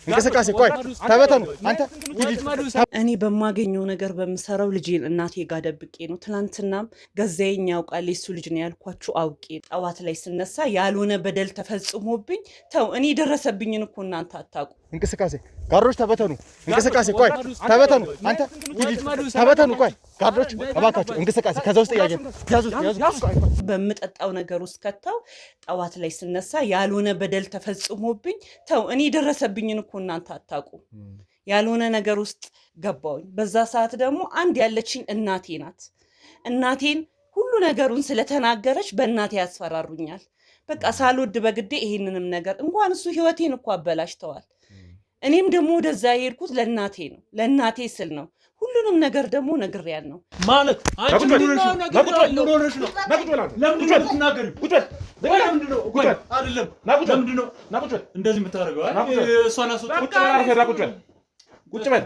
እንቅስቃሴ ቆይ ተበተኑ አንተ እኔ በማገኘው ነገር በምሰራው ልጄን እናቴ ጋር ደብቄ ነው። ትናንትናም ገዛኸኝ ያውቃል የሱ ልጅ ነው ያልኳችሁ አውቄ ጠዋት ላይ ስነሳ ያልሆነ በደል ተፈጽሞብኝ ተው እኔ ደረሰብኝን እኮ እናንተ አታውቁ። እንቅስቃሴ ጋርዶች ተበተኑ። እንቅስቃሴ ቆይ ተበተኑ አንተ ተበተኑ ቆይ ጋርዶች እባካችሁ እንቅስቃሴ ከዛ ውስጥ ያዙ በምጠጣው ነገር ውስጥ ከተው ጠዋት ላይ ስነሳ ያልሆነ በደል ተፈጽሞብኝ ተው እኔ ደረሰብኝን እኮ እናንተ አታውቁ። ያልሆነ ነገር ውስጥ ገባውኝ። በዛ ሰዓት ደግሞ አንድ ያለችኝ እናቴ ናት። እናቴን ሁሉ ነገሩን ስለተናገረች በእናቴ ያስፈራሩኛል። በቃ ሳልወድ በግዴ ይሄንንም ነገር እንኳን እሱ ህይወቴን እኮ አበላሽተዋል። እኔም ደግሞ ወደዛ የሄድኩት ለእናቴ ነው። ለእናቴ ስል ነው። ሁሉንም ነገር ደግሞ ነግሬያለሁ ማለት አንቺ ምንድነው ነግሬያለሁ ነው ለምንድነው ትናገሪ ለምንድነው አይደለም ለምንድነው እንደዚህ የምታደርገው እሷና ቁጭ በል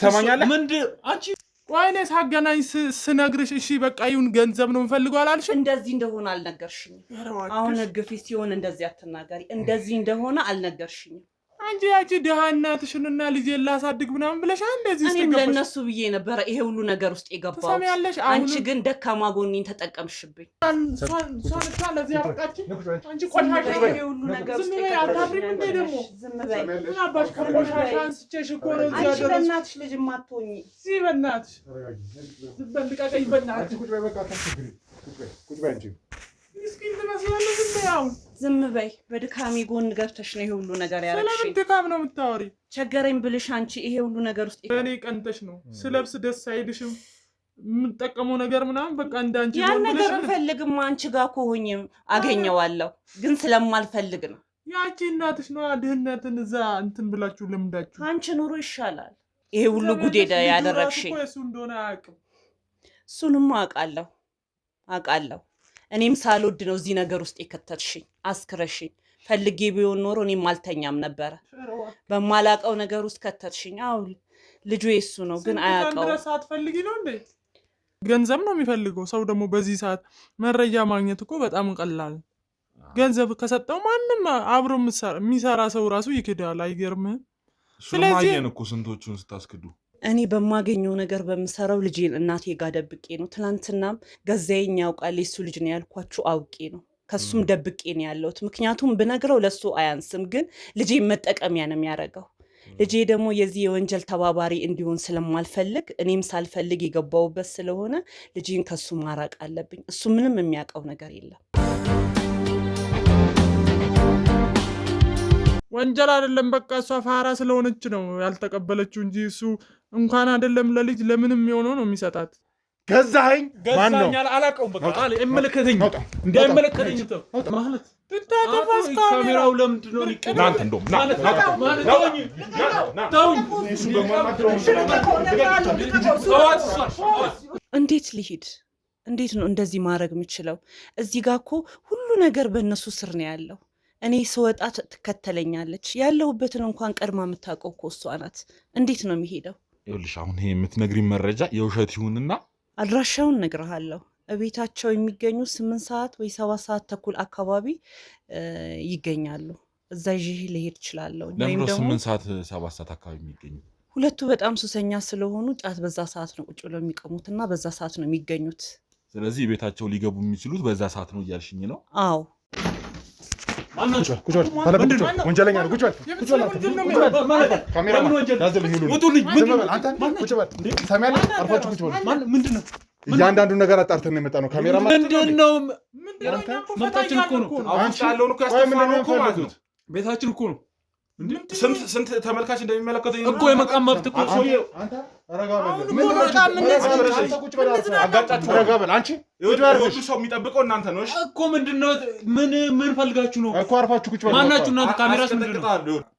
ሰማኛለህ ምንድነው አንቺ ቆይኔ ሳገናኝ ስነግርሽ እሺ በቃ ይሁን ገንዘብ ነው የምፈልገው አላልሽ እንደዚህ እንደሆነ አልነገርሽኝም አሁን ግፊ ሲሆን እንደዚህ አትናገሪ እንደዚህ እንደሆነ አልነገርሽኝም አንቺ ያቺ ደሃ እናትሽንና ልጄን ላሳድግ ምናምን ብለሽ እንደዚህ እኔም ለነሱ ብዬ ነበር ይሄ ሁሉ ነገር ውስጥ የገባው አንቺ ግን ደካማ ጎኔን ተጠቀምሽብኝ ሷን ለዚህ አበቃች አንቺ ቆሻሻ ይሄ ሁሉ ነገር ውስጥ አታፍሪም እንዴ ደግሞ ዝም በይ ምን አባሽ ከቆሻሻ አንስቼሽ እኮ ነው እዚህ ያደረስኩት አንቺ በእናትሽ ልጅ ማትሆኚ እዚህ በእናትሽ ዝም በል ልቀቀኝ በእናትሽ ቁጭ በይ በቃ አታስቸግሪ ቁጭ በይ አንቺ ምስኪን ትመስያለሽ እንደው ዝም በይ በድካሚ ጎን ገብተሽ ነው ይሄ ሁሉ ነገር ያረክሽ ስለምን ድካም ነው የምታወሪ ቸገረኝ ብልሽ አንቺ ይሄ ሁሉ ነገር ውስጥ እኔ ቀንተሽ ነው ስለብስ ደስ አይልሽም የምጠቀመው ነገር ምናምን በቃ እንዳንቺ ያን ነገር ፈልግም አንቺ ጋር ኮሆኝም አገኘዋለሁ ግን ስለማልፈልግ ነው ያቺ እናትሽ ነው ድህነትን እዛ እንትን ብላችሁ ለምዳችሁ አንቺ ኑሮ ይሻላል ይሄ ሁሉ ጉዴዳ ያደረክሽኝ እሱ እንደሆነ አያውቅም እሱንም አውቃለሁ እኔም ሳልወድ ነው እዚህ ነገር ውስጥ የከተትሽኝ አስክረሽኝ ፈልጌ ቢሆን ኖሮ እኔም አልተኛም ነበር በማላቀው ነገር ውስጥ ከተትሽኝ አው ልጁ የሱ ነው ግን አያውቀው ድረስ አትፈልጊ ነው እንዴ ገንዘብ ነው የሚፈልገው ሰው ደግሞ በዚህ ሰዓት መረጃ ማግኘት እኮ በጣም ቀላል ገንዘብ ከሰጠው ማንም አብሮ የሚሰራ ሰው ራሱ ይክዳል አይገርምህም ስለዚህ እኮ ስንቶቹን ስታስክዱ እኔ በማገኘው ነገር በምሰራው ልጄን እናቴ ጋር ደብቄ ነው ትናንትናም ገዛኸኝ ያውቃል የሱ ልጅ ነው ያልኳችሁ አውቄ ነው ከሱም ደብቄ ነው ያለሁት ምክንያቱም ብነግረው ለሱ አያንስም ግን ልጄን መጠቀሚያ ነው የሚያደርገው ልጄ ደግሞ የዚህ የወንጀል ተባባሪ እንዲሆን ስለማልፈልግ እኔም ሳልፈልግ የገባውበት ስለሆነ ልጄን ከሱ ማራቅ አለብኝ እሱ ምንም የሚያውቀው ነገር የለም ወንጀል አይደለም በቃ እሷ ፋራ ስለሆነች ነው ያልተቀበለችው እንጂ እሱ እንኳን አይደለም ለልጅ ለምንም የሚሆነው ነው የሚሰጣት ገዛኸኝ ማን ነው አላውቀውም በቃ አይመለከተኝ እንዳይመለከተኝ ማለት ተታተፋስ ካሜራው ለምንድን ነው እናንተ እንደውም እንዴት ልሂድ እንዴት ነው እንደዚህ ማድረግ የምችለው እዚህ ጋር እኮ ሁሉ ነገር በእነሱ ስር ነው ያለው እኔ ስወጣ ትከተለኛለች ያለሁበትን እንኳን ቀድማ የምታውቀው እኮ እሷ ናት እንዴት ነው የሚሄደው ይኸውልሽ አሁን ይሄ የምትነግሪኝ መረጃ የውሸት ይሁንና አድራሻውን እነግርሃለሁ እቤታቸው የሚገኙ 8 ሰዓት ወይ 7 ሰዓት ተኩል አካባቢ ይገኛሉ እዛ ይዤ ልሄድ እችላለሁ ወይም ደግሞ 8 ሰዓት 7 ሰዓት አካባቢ የሚገኙ ሁለቱ በጣም ሱሰኛ ስለሆኑ ጫት በዛ ሰዓት ነው ቁጭ ብለው የሚቀሙትና በዛ ሰዓት ነው የሚገኙት ስለዚህ ቤታቸው ሊገቡ የሚችሉት በዛ ሰዓት ነው እያልሽኝ ነው አዎ ወንጀለኛ ነው ቁጭ በል ካሜራ ያዘልኝ ሁሉ ውጡልኝ ቁጭ በል ሰማያለህ አርፋችሁ ቁጭ በል ምንድነው እያንዳንዱ ነገር አጣርተን ነው የመጣ ነው ካሜራ ምንድነው መጣችን እኮ ነው አንቺ ያለውን እኮ ያስተፋነው እኮ ማለት ነው ቤታችን እኮ ነው ስንት ተመልካች እንደሚመለከተው እኮ የመቃም መብት እኮ አንተ ረጋበል ረጋበል አንቺ ይወዱ ሰው የሚጠብቀው እናንተ ነው እኮ ምንድነው ምን ፈልጋችሁ ነው እኮ አርፋችሁ ቁጭ በል ማናችሁ እናንተ ካሜራ ምንድነው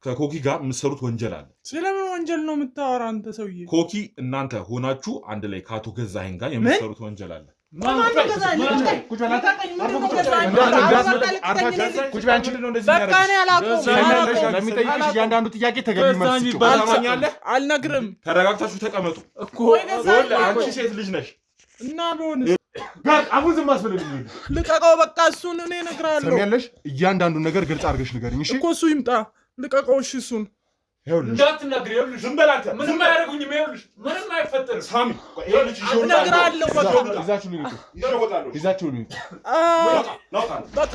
ከኮኪ ጋር የምትሰሩት ወንጀል አለ ስለምን ወንጀል ነው የምታወራ አንተ ሰውዬ ኮኪ እናንተ ሆናችሁ አንድ ላይ ካቶ ገዛኸኝ ጋር የምትሰሩት ወንጀል አለ እያንዳንዱ ጥያቄ ተገቢ መልስ አልነግርም ተረጋግታችሁ ተቀመጡ እኮ አንቺ ሴት ልጅ ነሽ እና ቢሆን አሁን ዝም አስብልልኝ ልቀቀው በቃ እሱን እኔ እነግርሃለሁ ሰሚያለሽ እያንዳንዱ ነገር ግልጽ አድርገሽ ንገሪኝ እሺ እኮ እሱ ይምጣ ልቀቀው እሺ እሱን እንዳትናገር ይኸውልሽ ዝም በል አንተ ምንም አያደርጉኝም ይኸውልሽ ምንም አይፈጠርም ሳሚ ይኸውልሽ እነግርሃለሁ ይዛችሁ በቃ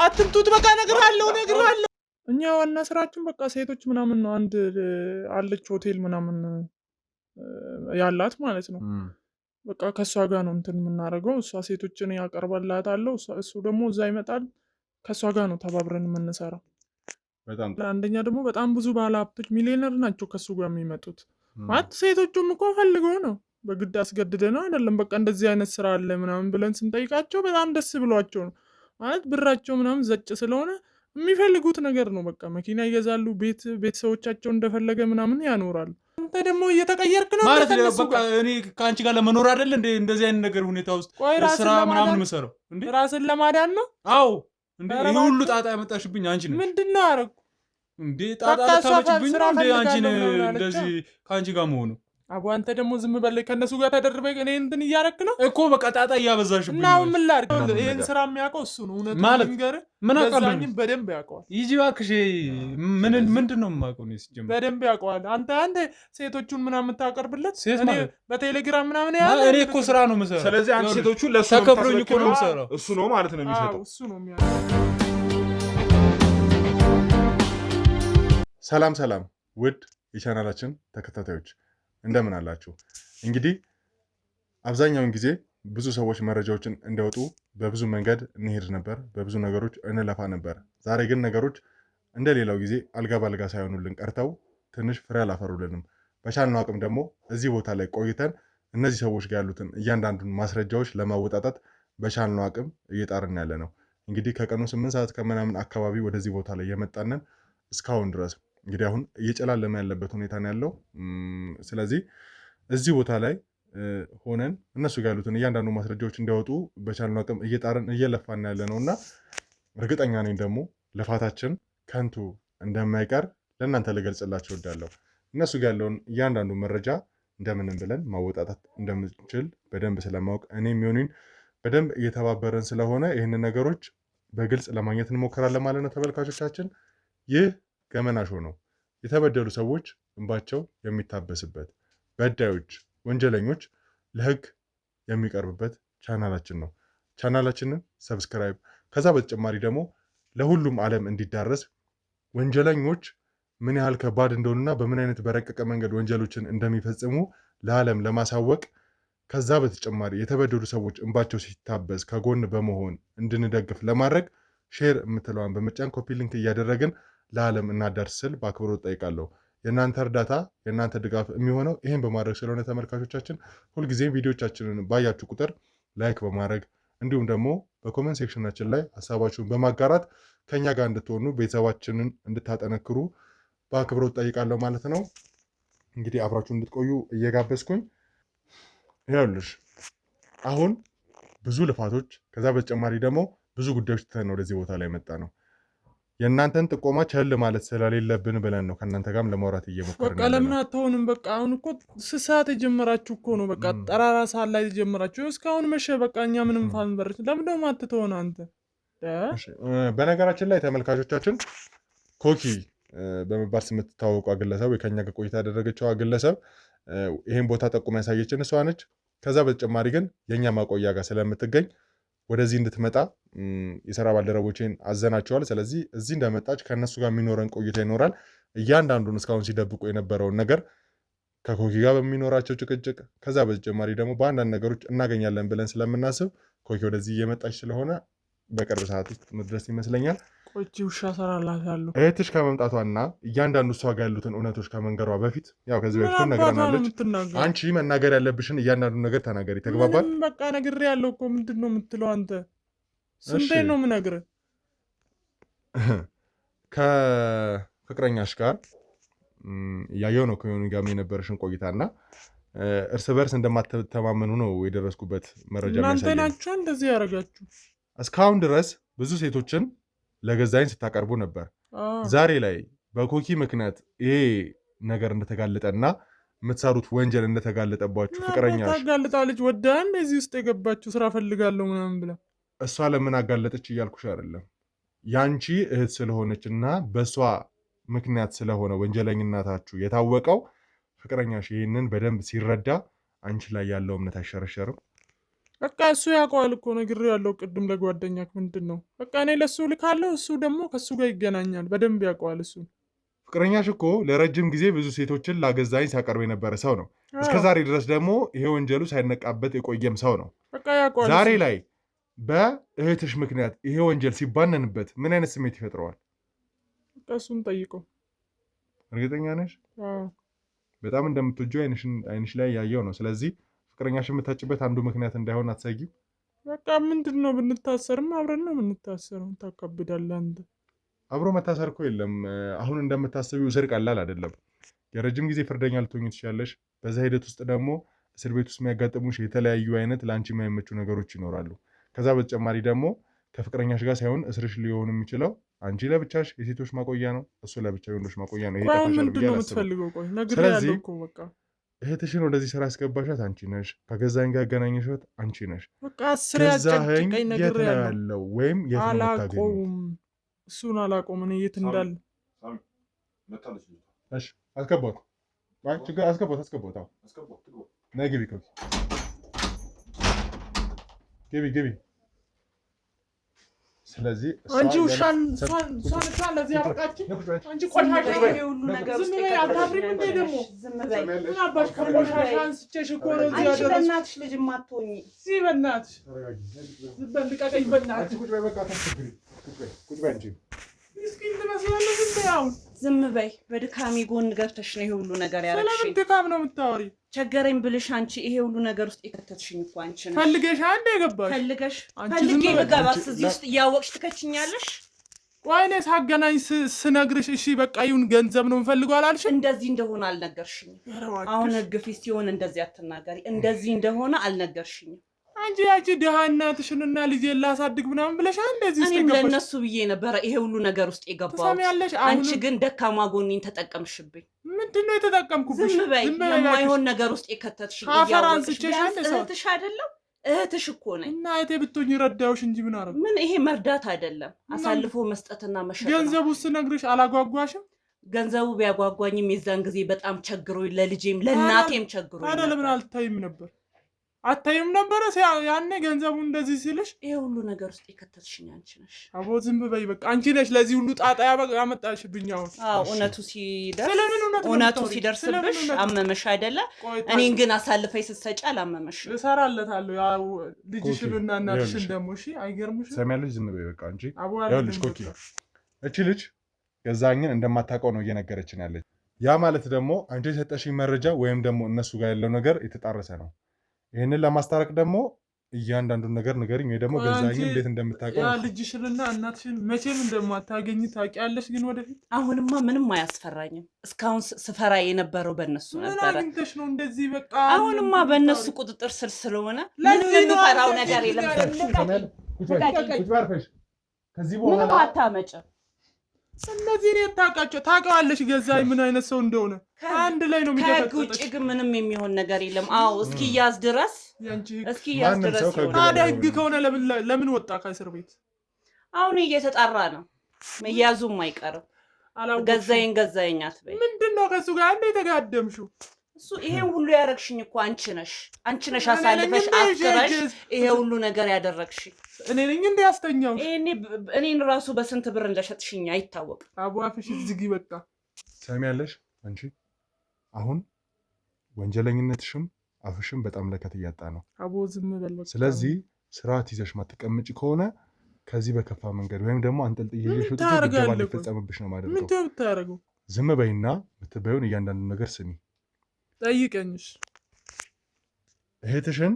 አትምጡት በቃ እነግርሃለሁ እኛ ዋና ስራችን በቃ ሴቶች ምናምን ነው አንድ አለች ሆቴል ምናምን ያላት ማለት ነው በቃ ከሷ ጋር ነው እንትን የምናደርገው እሷ ሴቶችን ያቀርበላታለሁ እሱ ደግሞ እዛ ይመጣል ከሷ ጋር ነው ተባብረን የምንሰራው በጣም አንደኛ ደግሞ በጣም ብዙ ባለሀብቶች ሚሊዮነር ናቸው ከሱ ጋር የሚመጡት ማለት ሴቶቹም እኮ ፈልገው ነው በግድ አስገድደ ነው አይደለም በቃ እንደዚህ አይነት ስራ አለ ምናምን ብለን ስንጠይቃቸው በጣም ደስ ብሏቸው ነው ማለት ብራቸው ምናምን ዘጭ ስለሆነ የሚፈልጉት ነገር ነው በቃ መኪና ይገዛሉ ቤተሰቦቻቸው እንደፈለገ ምናምን ያኖራሉ አንተ ደግሞ እየተቀየርክ ነው ማለት በቃ እኔ ካንቺ ጋር ለመኖር አይደል እንዴ እንደዚህ አይነት ነገር ሁኔታ ውስጥ ስራ ምናምን መሰረው እንዴ ራስን ለማዳን ነው አዎ እንዴ ይሄ ሁሉ ጣጣ ያመጣሽብኝ አንቺ ነሽ ምንድነው አረኩ እንዴ ጣጣ ታመጭብኝ ነው እንዴ አንቺ እንደዚህ ካንቺ ጋር መሆኑ አቦ አንተ ደግሞ ዝም በል ከነሱ ጋር ተደርበህ እኔ እንትን እያረክ ነው እኮ በቃ ጣጣ እያበዛሽብኝ ነው ምን ላድርግ ይሄን ስራ የሚያውቀው እሱ ነው እውነቱን ልንገር ምን አውቃለሁ በደንብ ያውቀዋል ይጂ እባክሽ ምንድነው የማውቀው ነው ሲጀምር በደንብ ያውቀዋል አንተ ሴቶቹን ምናምን ታቀርብለት እኔ በቴሌግራም ምናምን ያለ እኔ እኮ ስራ ነው የምሰራው ስለዚህ አንቺ ሴቶቹን ለሱ ተከብሮኝ እኮ ነው የምሰራው እሱ ነው ማለት ነው የሚሰጠው እሱ ነው የሚያውቀው ሰላም ውድ የቻናላችን ተከታታዮች እንደምን አላችሁ? እንግዲህ አብዛኛውን ጊዜ ብዙ ሰዎች መረጃዎችን እንዲያወጡ በብዙ መንገድ እንሄድ ነበር፣ በብዙ ነገሮች እንለፋ ነበር። ዛሬ ግን ነገሮች እንደሌላው ጊዜ አልጋ ባልጋ ሳይሆኑልን ቀርተው ትንሽ ፍሬ አላፈሩልንም። በቻልነው አቅም ደግሞ እዚህ ቦታ ላይ ቆይተን እነዚህ ሰዎች ጋር ያሉትን እያንዳንዱን ማስረጃዎች ለማወጣጣት በቻልነው አቅም እየጣርን ያለ ነው። እንግዲህ ከቀኑ 8 ሰዓት ከምናምን አካባቢ ወደዚህ ቦታ ላይ የመጣንን እስካሁን ድረስ እንግዲህ አሁን እየጨላለመ ያለበት ሁኔታ ነው ያለው። ስለዚህ እዚህ ቦታ ላይ ሆነን እነሱ ጋር ያሉትን እያንዳንዱ ማስረጃዎች እንዲያወጡ በቻልነው አቅም እየጣርን እየለፋን ያለ ነውና እርግጠኛ ነኝ ደግሞ ልፋታችን ከንቱ እንደማይቀር ለእናንተ ልገልጽላችሁ እወዳለሁ። እነሱ ጋር ያለውን እያንዳንዱ መረጃ እንደምንም ብለን ማወጣጣት እንደምንችል በደንብ ስለማወቅ እኔ የሚሆኑኝ በደንብ እየተባበረን ስለሆነ ይህንን ነገሮች በግልጽ ለማግኘት እንሞክራለን ማለት ነው። ተመልካቾቻችን ይህ ገመና ሾው ነው። የተበደሉ ሰዎች እንባቸው የሚታበስበት፣ በዳዮች ወንጀለኞች ለህግ የሚቀርብበት ቻናላችን ነው። ቻናላችንን ሰብስክራይብ፣ ከዛ በተጨማሪ ደግሞ ለሁሉም ዓለም እንዲዳረስ ወንጀለኞች ምን ያህል ከባድ እንደሆኑና በምን አይነት በረቀቀ መንገድ ወንጀሎችን እንደሚፈጽሙ ለዓለም ለማሳወቅ ከዛ በተጨማሪ የተበደሉ ሰዎች እንባቸው ሲታበስ ከጎን በመሆን እንድንደግፍ ለማድረግ ሼር የምትለዋን በመጫን ኮፒ ሊንክ እያደረግን ለዓለም እናዳርስ ስል በአክብሮት ጠይቃለሁ። የእናንተ እርዳታ የእናንተ ድጋፍ የሚሆነው ይህን በማድረግ ስለሆነ ተመልካቾቻችን ሁልጊዜም ቪዲዮቻችንን ባያችሁ ቁጥር ላይክ በማድረግ እንዲሁም ደግሞ በኮሜንት ሴክሽናችን ላይ ሀሳባችሁን በማጋራት ከኛ ጋር እንድትሆኑ ቤተሰባችንን እንድታጠነክሩ በአክብሮት ጠይቃለሁ ማለት ነው። እንግዲህ አብራችሁ እንድትቆዩ እየጋበዝኩኝ ይኸውልሽ አሁን ብዙ ልፋቶች ከዛ በተጨማሪ ደግሞ ብዙ ጉዳዮች ትተን ወደዚህ ቦታ ላይ መጣ ነው። የእናንተን ጥቆማ ቸል ማለት ስለሌለብን ብለን ነው ከእናንተ ጋርም ለማውራት እየሞከርን በቃ ለምን አትሆንም? በቃ አሁን እኮ ስሳት የጀመራችሁ እኮ ነው። በቃ ጠራራ ሰዓት ላይ የጀመራችሁ እስካሁን መሸ። በቃ እኛ ምንም ፋንበረች ለምን ደግሞ አትተሆን አንተ? በነገራችን ላይ ተመልካቾቻችን ኮኪ በመባል የምትታወቋ ግለሰብ ወይ ከኛ ጋር ቆይታ ያደረገችዋ ግለሰብ ይህን ቦታ ጠቁማ ያሳየችን እሷ ነች። ከዛ በተጨማሪ ግን የእኛ ማቆያ ጋር ስለምትገኝ ወደዚህ እንድትመጣ የሥራ ባልደረቦቼን አዘናቸዋል። ስለዚህ እዚህ እንደመጣች ከእነሱ ጋር የሚኖረን ቆይታ ይኖራል። እያንዳንዱን እስካሁን ሲደብቁ የነበረውን ነገር ከኮኪ ጋር በሚኖራቸው ጭቅጭቅ፣ ከዛ በተጨማሪ ደግሞ በአንዳንድ ነገሮች እናገኛለን ብለን ስለምናስብ ኮኪ ወደዚህ እየመጣች ስለሆነ በቅርብ ሰዓት ውስጥ መድረስ ይመስለኛል። ቆይቼ ውሻ ሰራላታሉ። እህትሽ ከመምጣቷና እያንዳንዱ እሷ ጋር ያሉትን እውነቶች ከመንገሯ በፊት ያው ከዚህ በፊት ነግረናለች። አንቺ መናገር ያለብሽን እያንዳንዱ ነገር ተናገሪ። ተግባባል? በቃ ነግሬ ያለው እኮ ምንድን ነው የምትለው አንተ? ስንቴ ነው የምነግርህ? ከፍቅረኛሽ ጋር እያየው ነው ከሆኑ ጋር የነበረሽን ቆይታና እርስ በርስ እንደማትተማመኑ ነው የደረስኩበት መረጃ። እናንተ ናችሁ እንደዚህ ያደረጋችሁ። እስካሁን ድረስ ብዙ ሴቶችን ለገዛኝ ስታቀርቡ ነበር። ዛሬ ላይ በኮኪ ምክንያት ይሄ ነገር እንደተጋለጠና የምትሰሩት ወንጀል እንደተጋለጠባችሁ ፍቅረኛሽ ታጋልጣለች። ወዳን እዚህ ውስጥ የገባችሁ ስራ ፈልጋለሁ ምናምን ብላ እሷ ለምን አጋለጠች እያልኩሽ አይደለም። ያንቺ እህት ስለሆነችና በእሷ ምክንያት ስለሆነ ወንጀለኝነታችሁ የታወቀው ፍቅረኛሽ ይህንን በደንብ ሲረዳ አንቺ ላይ ያለው እምነት አይሸረሸርም? በቃ እሱ ያውቀዋል እኮ ነግሬዋለሁ ቅድም ለጓደኛክ ምንድን ነው በቃ እኔ ለሱ ልካለሁ እሱ ደግሞ ከሱ ጋር ይገናኛል በደንብ ያውቀዋል እሱ ፍቅረኛሽ እኮ ለረጅም ጊዜ ብዙ ሴቶችን ላገዛኝ ሲያቀርብ የነበረ ሰው ነው። እስከዛሬ ድረስ ደግሞ ይሄ ወንጀሉ ሳይነቃበት የቆየም ሰው ነው። በቃ ያውቀዋል። ዛሬ ላይ በእህትሽ ምክንያት ይሄ ወንጀል ሲባነንበት ምን አይነት ስሜት ይፈጥረዋል? በቃ እሱን ጠይቀው። እርግጠኛ ነሽ? በጣም እንደምትወጂው አይንሽ ላይ ያየው ነው። ስለዚህ ፍቅረኛሽ የምታጭበት አንዱ ምክንያት እንዳይሆን አትሰጊም? በቃ ምንድን ነው ብንታሰርም አብረን ነው የምንታሰረው። ታካብዳለህ አንተ። አብሮ መታሰር እኮ የለም። አሁን እንደምታስቢው እስር ቀላል አይደለም። የረጅም ጊዜ ፍርደኛ ልትሆኚ ትችያለሽ። በዛ ሂደት ውስጥ ደግሞ እስር ቤት ውስጥ የሚያጋጥሙሽ የተለያዩ አይነት ለአንቺ የማይመቹ ነገሮች ይኖራሉ። ከዛ በተጨማሪ ደግሞ ከፍቅረኛሽ ጋር ሳይሆን እስርሽ ሊሆን የሚችለው አንቺ ለብቻሽ የሴቶች ማቆያ ነው፣ እሱ ለብቻ የወንዶች ማቆያ ነው። ይሄ ተፈሻል ብዬ አላስብም። ስለዚህ እህትሽን ወደዚህ ስራ ያስገባሻት አንቺ ነሽ። ከገዛኸኝ ጋር ያገናኘሻት አንቺ ነሽ። ገዛኸኝ የት ነው ያለው ወይም የት ነው የምታገኘው? እሱን አላውቀውም እኔ የት እንዳለ። እሺ አስገባት፣ አስገባት። ነይ ግቢ፣ ግቢ። ስለዚህ አንቺ ውሻን ለዚህ ያበቃችሁ አንቺ ቆሻሻ ሁሉ ነገር ዝም በይ። አታፍሪም እንዴ ደግሞ? ምን አባሽ ከቆሻሻ አንስቼሽ እኮ ነው እዚህ ያደረስኩት። በእናትሽ ልጅ ማትሆኚ እዚህ በእናትሽ ዝም በል ልቀቀኝ በእናትሽ። ቁጭ በይ በቃ ቁጭ በይ እንጂ ምስኪን ትመስላለሽ። ዝም በይ አሁን ዝም በይ። በድካሜ ጎን ገብተሽ ነው ይሄ ሁሉ ነገር ያደረግሽኝ። ስለምን ድካም ነው የምታወሪ? ቸገረኝ ብልሽ አንቺ ይሄ ሁሉ ነገር ውስጥ የከተትሽኝ እኮ አንቺ ነሽ። ፈልገሽ አንዴ የገባሽ ፈልጌ ብገባስ እዚህ ውስጥ እያወቅሽ ትከችኛለሽ? ቆይ እኔ ሳገናኝ ስነግርሽ እሺ በቃ ይሁን ገንዘብ ነው የምፈልገው አላልሽም? እንደዚህ እንደሆነ አልነገርሽኝም። አሁን ህግ ፊት ሲሆን እንደዚህ አትናገሪ። እንደዚህ እንደሆነ አልነገርሽኝም። አንቺ ያቺ ድሃ እናትሽንና ልጄን ላሳድግ ምናምን ብለሽ እንደዚህ እኔም ለእነሱ ብዬ ነበረ ይሄ ሁሉ ነገር ውስጥ የገባሁት። አንቺ ግን ደካማ ጎኔን ተጠቀምሽብኝ። ምንድን ነው የተጠቀምኩብሽ? ዝም በይ። የማይሆን ነገር ውስጥ የከተትሽኝ እያወቅሽ እህትሽ አይደለም እህትሽ እኮ ነኝ። እና እህቴ ብትሆኝ ረዳሁሽ እንጂ ምን አደረኩ? ምን ይሄ መርዳት አይደለም፣ አሳልፎ መስጠትና መሸጥ ነው። ገንዘቡ ስነግርሽ አላጓጓሽም? ገንዘቡ ቢያጓጓኝም የዛን ጊዜ በጣም ቸግሮኝ ለልጄም ለእናቴም ቸግሮኝ ነበር። ታዲያ ለምን አልታይም ነበር? አታይም ነበረ ያኔ ገንዘቡ እንደዚህ ሲልሽ? ይሄ ሁሉ ነገር ውስጥ የከተትሽኝ አንቺ ነሽ። አቦ ዝም በይ በቃ። አንቺ ነሽ ለዚህ ሁሉ ጣጣ ያመጣሽብኝ። አሁን እውነቱ ሲደርስብሽ አመመሽ አይደለ? እኔን ግን አሳልፈሽ ስትሰጪ አላመመሽም። እሰራለታለሁ ያው ልጅሽንና እናትሽን ደግሞ። እሺ አይገርምሽም? ሰሚያለሽ? ዝም በይ በቃ እንጂ ይኸውልሽ ኮኪ፣ እቺ ልጅ ገዛኸኝን እንደማታውቀው ነው እየነገረችን ያለች። ያ ማለት ደግሞ አንቺ የሰጠሽኝ መረጃ ወይም ደግሞ እነሱ ጋር ያለው ነገር የተጣረሰ ነው። ይህንን ለማስታረቅ ደግሞ እያንዳንዱን ነገር ንገሪኝ፣ ወይ ደግሞ ገዛኸኝን እንዴት እንደምታውቀው። ያ ልጅሽንና እናትሽን መቼም እንደማታገኝ ታውቂያለሽ። ግን ወደፊት አሁንማ ምንም አያስፈራኝም። እስካሁን ስፈራ የነበረው በእነሱ ነበረ። ምን አግኝተሽ ነው እንደዚህ? በቃ አሁንማ በእነሱ ቁጥጥር ስር ስለሆነ ምንም የምፈራው ነገር የለም። ምንም አታመጭም። እነዚህ እኔ ታውቂዋለሽ ገዛኸኝ ምን አይነት ሰው እንደሆነ። አንድ ላይ ነው ከህግ ውጭ ግን ምንም የሚሆን ነገር የለም። አዎ እስኪያዝ ድረስ ታዲያ ህግ ከሆነ ለምን ወጣ ከእስር ቤት? አሁን እየተጣራ ነው፣ መያዙም አይቀርም። ገዛኸኝ አትበይ። ምንድን ነው ከእሱ ጋር እንደ የተጋደምሽው? እሱ ይሄን ሁሉ ያደረግሽኝ እኮ አንቺ ነሽ አሳልፈሽ አፍቅረሽ ይሄ ሁሉ ነገር ያደረግሽኝ። እኔ ነኝ እንደ ያስተኛው። እኔን ራሱ በስንት ብር እንደሸጥሽኝ አይታወቅም። አቧፍሽ ዝጊ በቃ። ሰሚያለሽ? አንቺ አሁን ወንጀለኝነትሽም አፍሽም በጣም ለከት እያጣ ነው። አቦ ዝም በል በቃ። ስለዚህ ስርዓት ይዘሽ ማትቀመጪ ከሆነ ከዚህ በከፋ መንገድ ወይም ደግሞ አንጠልጥዬ ሽጥቶ ድብደባ ሊፈጸምብሽ ነው ማለት ነው። ምንድን ነው የምታደርገው? ዝም በይና የምትበይውን እያንዳንዱ ነገር ስሚ። ጠይቀኝሽ። እህትሽን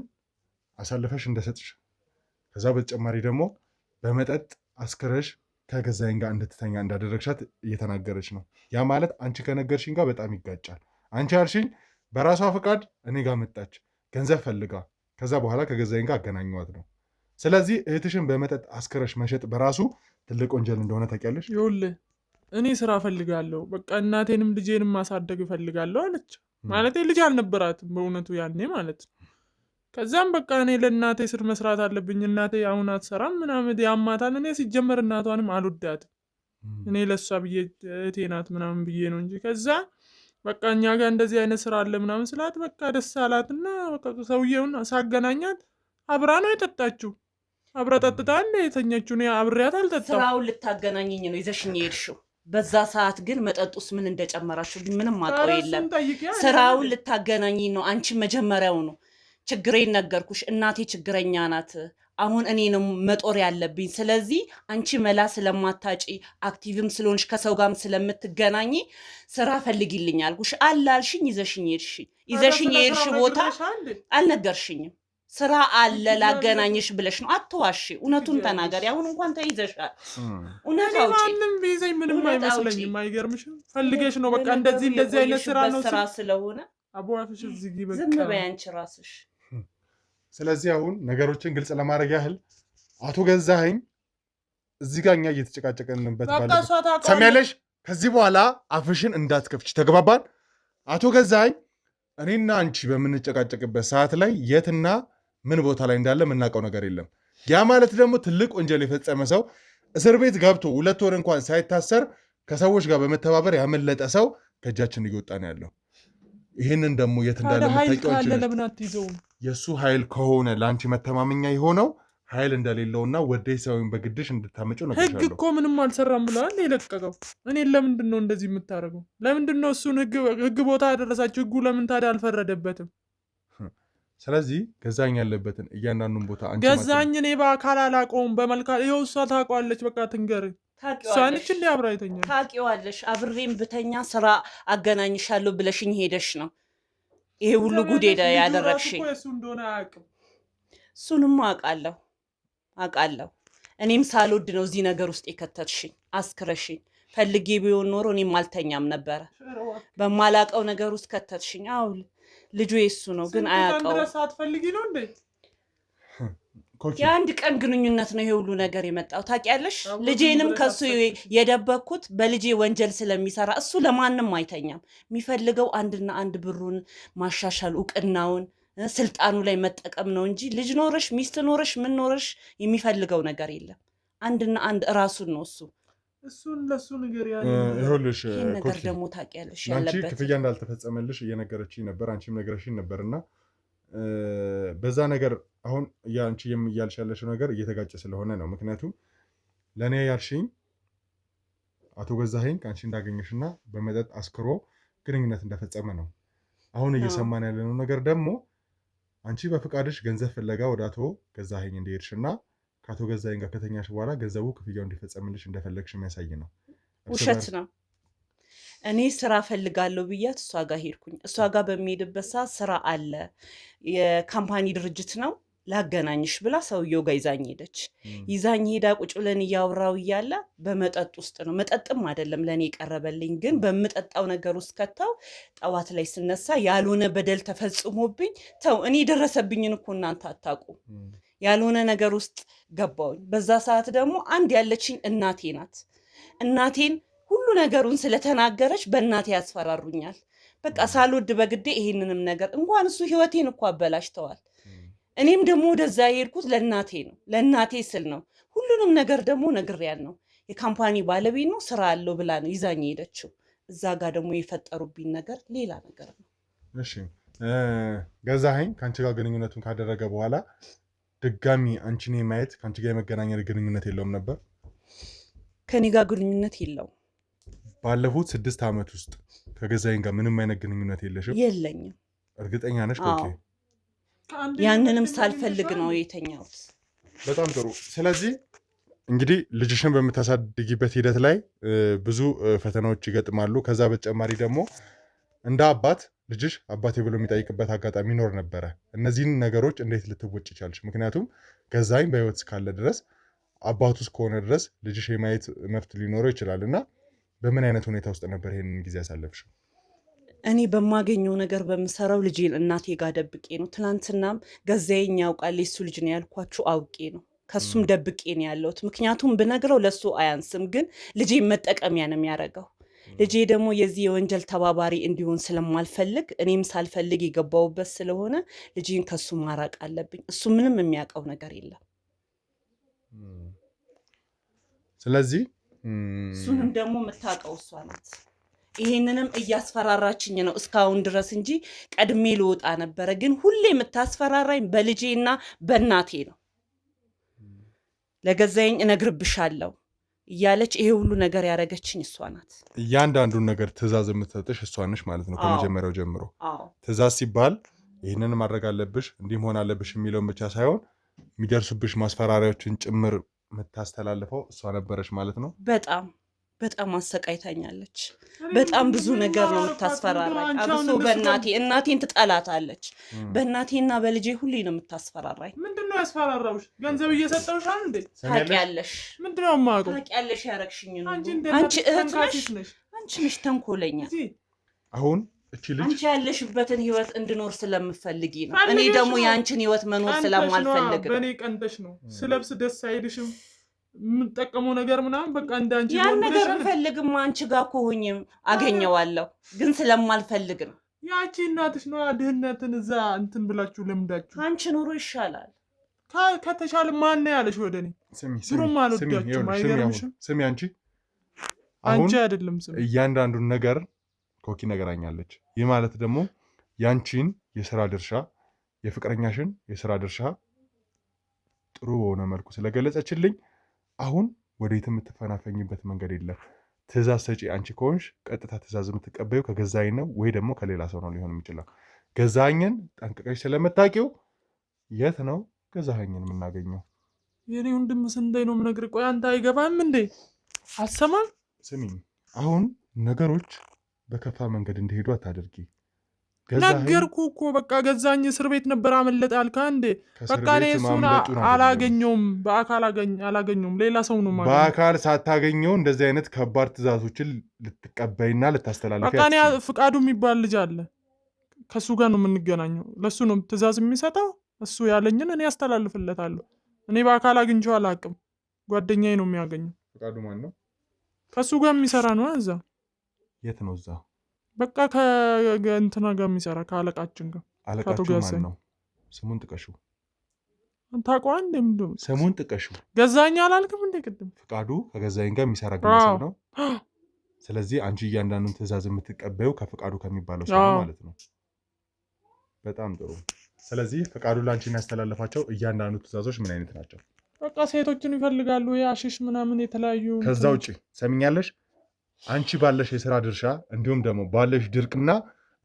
አሳልፈሽ እንደሰጥሽ ከዛ በተጨማሪ ደግሞ በመጠጥ አስክረሽ ከገዛኸኝ ጋር እንድትተኛ እንዳደረግሻት እየተናገረች ነው። ያ ማለት አንቺ ከነገርሽኝ ጋር በጣም ይጋጫል። አንቺ ያልሽኝ በራሷ ፈቃድ እኔ ጋር መጣች ገንዘብ ፈልጋ፣ ከዛ በኋላ ከገዛኸኝ ጋር አገናኘዋት ነው። ስለዚህ እህትሽን በመጠጥ አስክረሽ መሸጥ በራሱ ትልቅ ወንጀል እንደሆነ ታውቂያለሽ። ይኸውልህ እኔ ስራ እፈልጋለሁ፣ በቃ እናቴንም ልጄንም ማሳደግ እፈልጋለሁ አለች። ማለት ልጅ አልነበራትም በእውነቱ ያኔ ማለት ነው። ከዛም በቃ እኔ ለእናቴ ስር መስራት አለብኝ፣ እናቴ አሁን አትሰራም ምናምን ያማታል። እኔ ሲጀመር እናቷንም አልወዳትም እኔ ለሷ ብዬ እህቴ ናት ምናምን ብዬ ነው እንጂ ከዛ በቃ እኛ ጋር እንደዚህ አይነት ስራ አለ ምናምን ስላት በቃ ደስ አላትና በቃ ሰውየውን ሳገናኛት አብራ ነው የጠጣችው። አብራ ጠጥታ እንደ የተኛችው ነው አብሬያት አልጠጣም። ስራውን ልታገናኘኝ ነው ይዘሽኝ የሄድሽው። በዛ ሰዓት ግን መጠጡስ ምን እንደጨመራችሁ ግን ምንም አውቀው የለም። ስራውን ልታገናኘኝ ነው። አንቺ መጀመሪያው ነው ችግሬን ነገርኩሽ። እናቴ ችግረኛ ናት። አሁን እኔ ነው መጦር ያለብኝ። ስለዚህ አንቺ መላ ስለማታጪ አክቲቭም ስለሆንሽ ከሰው ጋርም ስለምትገናኝ ስራ ፈልጊልኝ አልኩሽ። አላልሽኝ ይዘሽኝ የሄድሽ ቦታ አልነገርሽኝም። ስራ አለ ላገናኝሽ ብለሽ ነው። አትዋሺ፣ እውነቱን ተናገሪ። አሁን እንኳን ተይዘሻል። እውነት አውጪ። ማንም ቢይዘኝ ምንም አይመስለኝም። አይገርምሽም? ፈልገሽ ነው በቃ እንደዚህ አይነት ስራ ነው ስራ ስለሆነ አቦራፍሽ እዚህ በቃ ዝም በይ አንቺ ራስሽ። ስለዚህ አሁን ነገሮችን ግልጽ ለማድረግ ያህል አቶ ገዛኸኝ እዚህ ጋር እኛ እየተጨቃጨቀንበት ሰሚያለሽ። ከዚህ በኋላ አፍሽን እንዳትከፍች ተግባባን? አቶ ገዛኸኝ እኔና አንቺ በምንጨቃጨቅበት ሰዓት ላይ የትና ምን ቦታ ላይ እንዳለ የምናውቀው ነገር የለም። ያ ማለት ደግሞ ትልቅ ወንጀል የፈጸመ ሰው እስር ቤት ገብቶ 2 ወር እንኳን ሳይታሰር ከሰዎች ጋር በመተባበር ያመለጠ ሰው ከእጃችን እየወጣ ነው ያለው። ይህንን ደግሞ የት እንዳለ የምታውቂው የእሱ ኃይል ከሆነ ለአንቺ መተማመኛ የሆነው ኃይል እንደሌለውና ወደይ ሰውን በግድሽ እንድታመጪው ነው። ህግ እኮ ምንም አልሰራም ብለዋል የለቀቀው። እኔ ለምንድን ነው እንደዚህ የምታደርገው? ለምንድን ነው እሱን ህግ ቦታ ያደረሳችሁ? ህጉ ለምን ታዲያ አልፈረደበትም? ስለዚህ ገዛኝ ያለበትን እያንዳንዱን ቦታ አንቺ ገዛኝ እኔ በአካል አላውቀውም። በመልካ ይኸው እሷ ታውቀዋለች። በቃ ትንገር እሷንች እንዲ አብራ ይተኛል። ታውቂዋለሽ። አብሬም ብተኛ ስራ አገናኝሻለሁ ብለሽኝ ሄደሽ ነው ይሄ ሁሉ ጉድ ያደረግሽኝ። እሱ እንደሆነ አያውቅም። እሱንም አውቃለሁ። እኔም ሳልወድ ነው እዚህ ነገር ውስጥ የከተትሽኝ። አስክረሽኝ ፈልጌ ቢሆን ኖሮ እኔም አልተኛም ነበረ። በማላውቀው ነገር ውስጥ ከተትሽኝ። አዎ ልጁ የሱ ነው ግን አያውቀው። አትፈልጊ ነው እንዴ? የአንድ ቀን ግንኙነት ነው ይሄ ሁሉ ነገር የመጣው። ታውቂያለሽ፣ ልጄንም ከሱ የደበኩት በልጄ ወንጀል ስለሚሰራ እሱ ለማንም አይተኛም። የሚፈልገው አንድና አንድ ብሩን ማሻሻል፣ እውቅናውን፣ ስልጣኑ ላይ መጠቀም ነው እንጂ ልጅ ኖረሽ ሚስት ኖረሽ ምን ኖረሽ የሚፈልገው ነገር የለም። አንድና አንድ እራሱን ነው እሱን ለሱ ነገር ይኸውልሽ ይሄን ነገር ደግሞ ታውቂያለሽ ያለበት ክፍያ እንዳልተፈጸመልሽ እየነገረችኝ ነበር። አንቺም ነገረሽኝ ነበርና በዛ ነገር አሁን አንቺ እያልሽ ያለሽው ነገር እየተጋጨ ስለሆነ ነው። ምክንያቱም ለእኔ ያልሽኝ አቶ ገዛኸኝ ከአንቺ እንዳገኘሽና በመጠጥ አስክሮ ግንኙነት እንደፈጸመ ነው። አሁን እየሰማን ያለነው ነገር ደግሞ አንቺ በፍቃድሽ ገንዘብ ፍለጋ ወደ አቶ ገዛኸኝ እንደሄድሽና ከአቶ ገዛኸኝ ጋር ከተኛሽ በኋላ ገንዘቡ ክፍያው እንዲፈጸምልሽ እንደፈለግሽ የሚያሳይ ነው። ውሸት ነው። እኔ ስራ ፈልጋለሁ ብያት እሷ ጋር ሄድኩኝ። እሷ ጋር በሚሄድበት ሰዓት ስራ አለ፣ የካምፓኒ ድርጅት ነው ላገናኝሽ ብላ ሰውየው ጋር ይዛኝ ሄደች። ይዛኝ ሄዳ ቁጭ ብለን እያወራው እያለ በመጠጥ ውስጥ ነው፣ መጠጥም አይደለም ለእኔ የቀረበልኝ፣ ግን በምጠጣው ነገር ውስጥ ከተው ጠዋት ላይ ስነሳ ያልሆነ በደል ተፈጽሞብኝ፣ ተው እኔ ደረሰብኝን እኮ እናንተ አታውቁ፣ ያልሆነ ነገር ውስጥ ገባውኝ። በዛ ሰዓት ደግሞ አንድ ያለችኝ እናቴ ናት። እናቴን ሁሉ ነገሩን ስለተናገረች በእናቴ ያስፈራሩኛል። በቃ ሳልወድ በግዴ ይሄንንም ነገር እንኳን እሱ ህይወቴን እኮ አበላሽተዋል። እኔም ደግሞ ወደዛ የሄድኩት ለእናቴ ነው፣ ለእናቴ ስል ነው። ሁሉንም ነገር ደግሞ ነግሬያለሁ። የካምፓኒ ባለቤት ነው፣ ስራ አለው ብላ ነው ይዛኝ ሄደችው። እዛ ጋር ደግሞ የፈጠሩብኝ ነገር ሌላ ነገር ነው። እሺ ገዛኸኝ ከአንቺ ጋር ግንኙነቱን ካደረገ በኋላ ድጋሚ አንቺን ማየት ከአንቺ ጋር የመገናኘት ግንኙነት የለውም ነበር? ከኔ ጋር ግንኙነት የለውም። ባለፉት 6 ዓመት ውስጥ ከገዛኸኝ ጋር ምንም አይነት ግንኙነት የለሽም? የለኝም። እርግጠኛ ነሽ? ያንንም ሳልፈልግ ነው የተኛሁት። በጣም ጥሩ። ስለዚህ እንግዲህ ልጅሽን በምታሳድጊበት ሂደት ላይ ብዙ ፈተናዎች ይገጥማሉ። ከዛ በተጨማሪ ደግሞ እንደ አባት ልጅሽ አባቴ ብሎ የሚጠይቅበት አጋጣሚ ይኖር ነበረ። እነዚህን ነገሮች እንዴት ልትወጪ ቻልሽ? ምክንያቱም ገዛኸኝ በህይወት እስካለ ድረስ አባቱ እስከሆነ ድረስ ልጅሽ የማየት መብት ሊኖረው ይችላል እና በምን አይነት ሁኔታ ውስጥ ነበር ይሄንን ጊዜ ያሳለፍሽው? እኔ በማገኘው ነገር በምሰራው ልጄን እናቴ ጋር ደብቄ ነው። ትናንትናም ገዛኸኝ ያውቃል የሱ ልጅ ነው ያልኳችሁ አውቄ ነው። ከሱም ደብቄ ነው ያለሁት። ምክንያቱም ብነግረው ለሱ አያንስም፣ ግን ልጄን መጠቀሚያ ነው የሚያደርገው። ልጄ ደግሞ የዚህ የወንጀል ተባባሪ እንዲሆን ስለማልፈልግ እኔም ሳልፈልግ የገባውበት ስለሆነ ልጄን ከሱ ማራቅ አለብኝ። እሱ ምንም የሚያውቀው ነገር የለም። ስለዚህ እሱንም ደግሞ የምታውቀው እሷ ናት። ይሄንንም እያስፈራራችኝ ነው እስካሁን ድረስ እንጂ ቀድሜ ልወጣ ነበረ። ግን ሁሌ የምታስፈራራኝ በልጄና በእናቴ ነው። ለገዛኸኝ እነግርብሻለሁ እያለች ይሄ ሁሉ ነገር ያደረገችኝ እሷ ናት። እያንዳንዱን ነገር ትእዛዝ የምትሰጥሽ እሷ ነሽ ማለት ነው ከመጀመሪያው ጀምሮ። ትእዛዝ ሲባል ይህንን ማድረግ አለብሽ እንዲህ መሆን አለብሽ የሚለውን ብቻ ሳይሆን የሚደርሱብሽ ማስፈራሪያዎችን ጭምር የምታስተላልፈው እሷ ነበረች ማለት ነው። በጣም አሰቃይታኛለች። በጣም ብዙ ነገር ነው የምታስፈራራኝ። አብሶ እናቴን ትጠላታለች። በእናቴና በልጄ ሁሌ ነው የምታስፈራራኝ። ምንድነው ያስፈራራውሽ? ገንዘብ እየሰጠውሽ እንዴ? ታውቂያለሽ። ምንድነው የማውቀው? ታውቂያለሽ ያረግሽኝ ነው። አንቺ እህት ነሽ። አንቺ ነሽ ተንኮለኛ። አሁን እቺ ልጅ አንቺ ያለሽበትን ህይወት እንድኖር ስለምፈልጊ ነው። እኔ ደግሞ ያንቺን ህይወት መኖር ስለማልፈልግ ነው። በእኔ ቀንተሽ ነው። ስለብስ ደስ አይልሽም? የምጠቀመው ነገር ምናምን በቃ እንዳንቺ ያን ነገር እንፈልግም። አንቺ ጋር ከሆኝም አገኘዋለሁ፣ ግን ስለማልፈልግ ነው። ያቺ እናትሽ ነው ድህነትን እዛ እንትን ብላችሁ ለምዳችሁ። አንቺ ኑሮ ይሻላል። ከተሻለ ማን ነው ያለሽ ወደኔ? ድሮም አልወዳችሁም። አይገርምሽም? ስሚ አንቺ አይደለም ስሚ፣ እያንዳንዱን ነገር ኮኪ ነገራኛለች። ይህ ማለት ደግሞ ያንቺን የስራ ድርሻ የፍቅረኛሽን የስራ ድርሻ ጥሩ በሆነ መልኩ ስለገለጸችልኝ አሁን ወዴት የምትፈናፈኝበት መንገድ የለም። ትእዛዝ ሰጪ አንቺ ከሆንሽ ቀጥታ ትእዛዝ የምትቀበዩ ከገዛኸኝ ነው ወይ ደግሞ ከሌላ ሰው ነው ሊሆን የሚችለው። ገዛኸኝን ጠንቅቀሽ ስለምታውቂው የት ነው ገዛኸኝን የምናገኘው? የኔ ወንድም ስንዴ ነው የምነግርህ። ቆይ አንተ አይገባም እንዴ? አሰማም። ስሚኝ፣ አሁን ነገሮች በከፋ መንገድ እንዲሄዱ አታደርጊ። ነገርኩ እኮ በቃ ገዛኸኝ እስር ቤት ነበር አመለጠ አልካ እንዴ? በቃ እኔ እሱን አላገኘውም፣ በአካል አላገኘውም። ሌላ ሰው ነው ማለት። በአካል ሳታገኘው እንደዚህ አይነት ከባድ ትእዛዞችን ልትቀበይና ልታስተላልፊ። በቃ እኔ ፍቃዱ የሚባል ልጅ አለ፣ ከሱ ጋር ነው የምንገናኘው። ለሱ ነው ትእዛዝ የሚሰጠው። እሱ ያለኝን እኔ ያስተላልፍለታለሁ። እኔ በአካል አግኝቼው አላውቅም። ጓደኛዬ ነው የሚያገኘው። ፍቃዱ ማን ነው? ከሱ ጋር የሚሰራ ነው። እዛ የት ነው? እዛ በቃ ከእንትና ጋር የሚሰራ ከአለቃችን ጋር። አለቃችሁ ማን ነው? ስሙን ጥቀሹ። ታውቀዋለህ እንዴ? ምንድን ነው ስሙን ጥቀሹ። ገዛኸኝ አላልክም እንዴ ቅድም? ፍቃዱ ከገዛኸኝ ጋር የሚሰራ ግለሰብ ነው። ስለዚህ አንቺ እያንዳንዱን ትእዛዝ የምትቀበዩ ከፍቃዱ ከሚባለው ሰው ማለት ነው። በጣም ጥሩ። ስለዚህ ፍቃዱ ለአንቺ የሚያስተላልፋቸው እያንዳንዱ ትእዛዞች ምን አይነት ናቸው? በቃ ሴቶችን ይፈልጋሉ፣ የአሽሽ ምናምን የተለያዩ። ከዛ ውጭ ሰሚኛለሽ፣ አንቺ ባለሽ የስራ ድርሻ እንዲሁም ደግሞ ባለሽ ድርቅና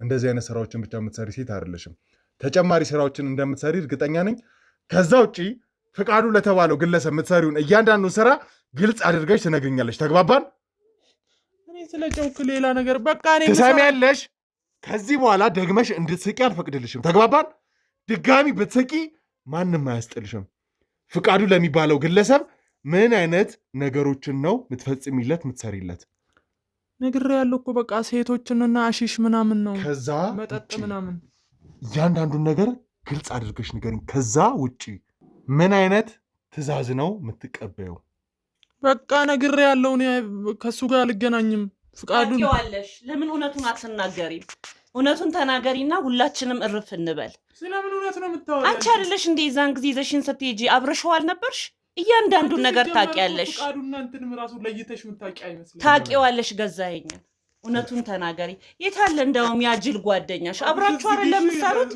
እንደዚህ አይነት ስራዎችን ብቻ የምትሰሪ ሴት አይደለሽም። ተጨማሪ ስራዎችን እንደምትሰሪ እርግጠኛ ነኝ። ከዛ ውጭ ፍቃዱ ለተባለው ግለሰብ የምትሰሪውን እያንዳንዱን ስራ ግልጽ አድርገሽ ትነግሪኛለሽ። ተግባባን? እኔ ስለ ጨውክ ሌላ ነገር በቃ እኔ ትሰሚያለሽ። ከዚህ በኋላ ደግመሽ እንድትስቂ አልፈቅድልሽም። ተግባባን? ድጋሚ ብትስቂ ማንም አያስጥልሽም። ፍቃዱ ለሚባለው ግለሰብ ምን አይነት ነገሮችን ነው የምትፈጽሚለት የምትሰሪለት? ነግሬያለሁ እኮ በቃ ሴቶችንና አሺሽ ምናምን ነው፣ ከዛ መጠጥ ምናምን። እያንዳንዱን ነገር ግልጽ አድርገሽ ንገሪኝ። ከዛ ውጪ ምን አይነት ትእዛዝ ነው የምትቀበየው? በቃ ነግሬያለሁ። እኔ ከሱ ጋር አልገናኝም። ፍቃዱን ታውቂዋለሽ። ለምን እውነቱን አትናገሪም? እውነቱን ተናገሪና ሁላችንም እርፍ እንበል። ስለምን እውነት ነው የምታወሪው? አንቺ አይደለሽ እንደ ዛን ጊዜ ይዘሽን ስትሄጂ አብረሽው አልነበርሽ? እያንዳንዱን ነገር ታውቂያለሽ። ፍቃዱና እንትንም ራሱ ለይተሽ የምታውቂ አይመስልም። ታውቂዋለሽ። ገዛኸኝን እውነቱን ተናገሪ። የታለ እንደውም ያጅል ጓደኛሽ አብራችሁ አይደለም የምትሰሩት?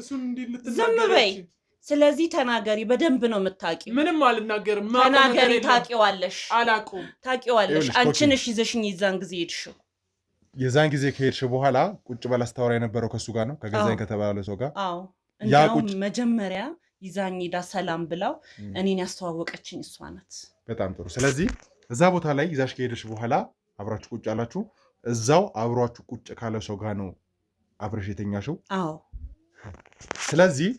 ዝም በይ። ስለዚህ ተናገሪ። በደንብ ነው የምታውቂው። ምንም አልናገርም። ተናገሪ። ታውቂዋለሽ። አላውቀውም። ታውቂዋለሽ። አንቺ ነሽ ይዘሽኝ የዛን ጊዜ ሄድሽው። የዛን ጊዜ ከሄድሽ በኋላ ቁጭ በላ ስታወራ የነበረው ከሱ ጋር ነው፣ ከገዛኝ ከተባለ ሰው ጋር። አዎ እንደውም መጀመሪያ ይዛኝ ሄዳ ሰላም ብላው እኔን ያስተዋወቀችኝ እሷ ናት። በጣም ጥሩ። ስለዚህ እዛ ቦታ ላይ ይዛሽ ከሄድሽ በኋላ አብራችሁ ቁጭ አላችሁ። እዛው አብሯችሁ ቁጭ ካለ ሰው ጋር ነው አብረሽ የተኛሽው? አዎ። ስለዚህ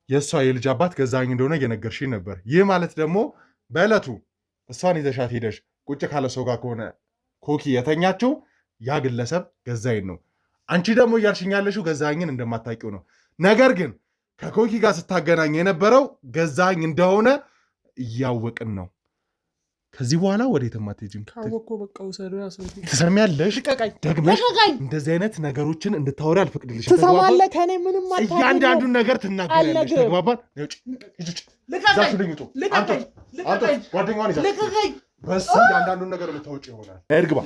የእሷ የልጅ አባት ገዛኝ እንደሆነ እየነገርሽኝ ነበር። ይህ ማለት ደግሞ በዕለቱ እሷን ይዘሻት ሄደሽ ቁጭ ካለ ሰው ጋር ከሆነ ኮኪ የተኛችው ያ ግለሰብ ገዛኝ ነው። አንቺ ደግሞ እያልሽኝ ያለሽው ገዛኝን እንደማታውቂው ነው። ነገር ግን ከኮኪ ጋር ስታገናኝ የነበረው ገዛኝ እንደሆነ እያወቅን ነው። ከዚህ በኋላ ወዴትም አትሄጂም። ካወቅኩ በቃ ውሰደው። ትሰሚያለሽ? ደግመሽ እንደዚህ አይነት ነገሮችን እንድታወሪ አልፈቅድልሽም። ትሰማለህ? ከእኔ ምንም አታውቅም። እያንዳንዱን ነገር ትናገሪያለሽ። ተግባባን? ጓደኛዋን ይዛት በስ ያንዳንዱን ነገር የምታውቂ ይሆናል። እርግባ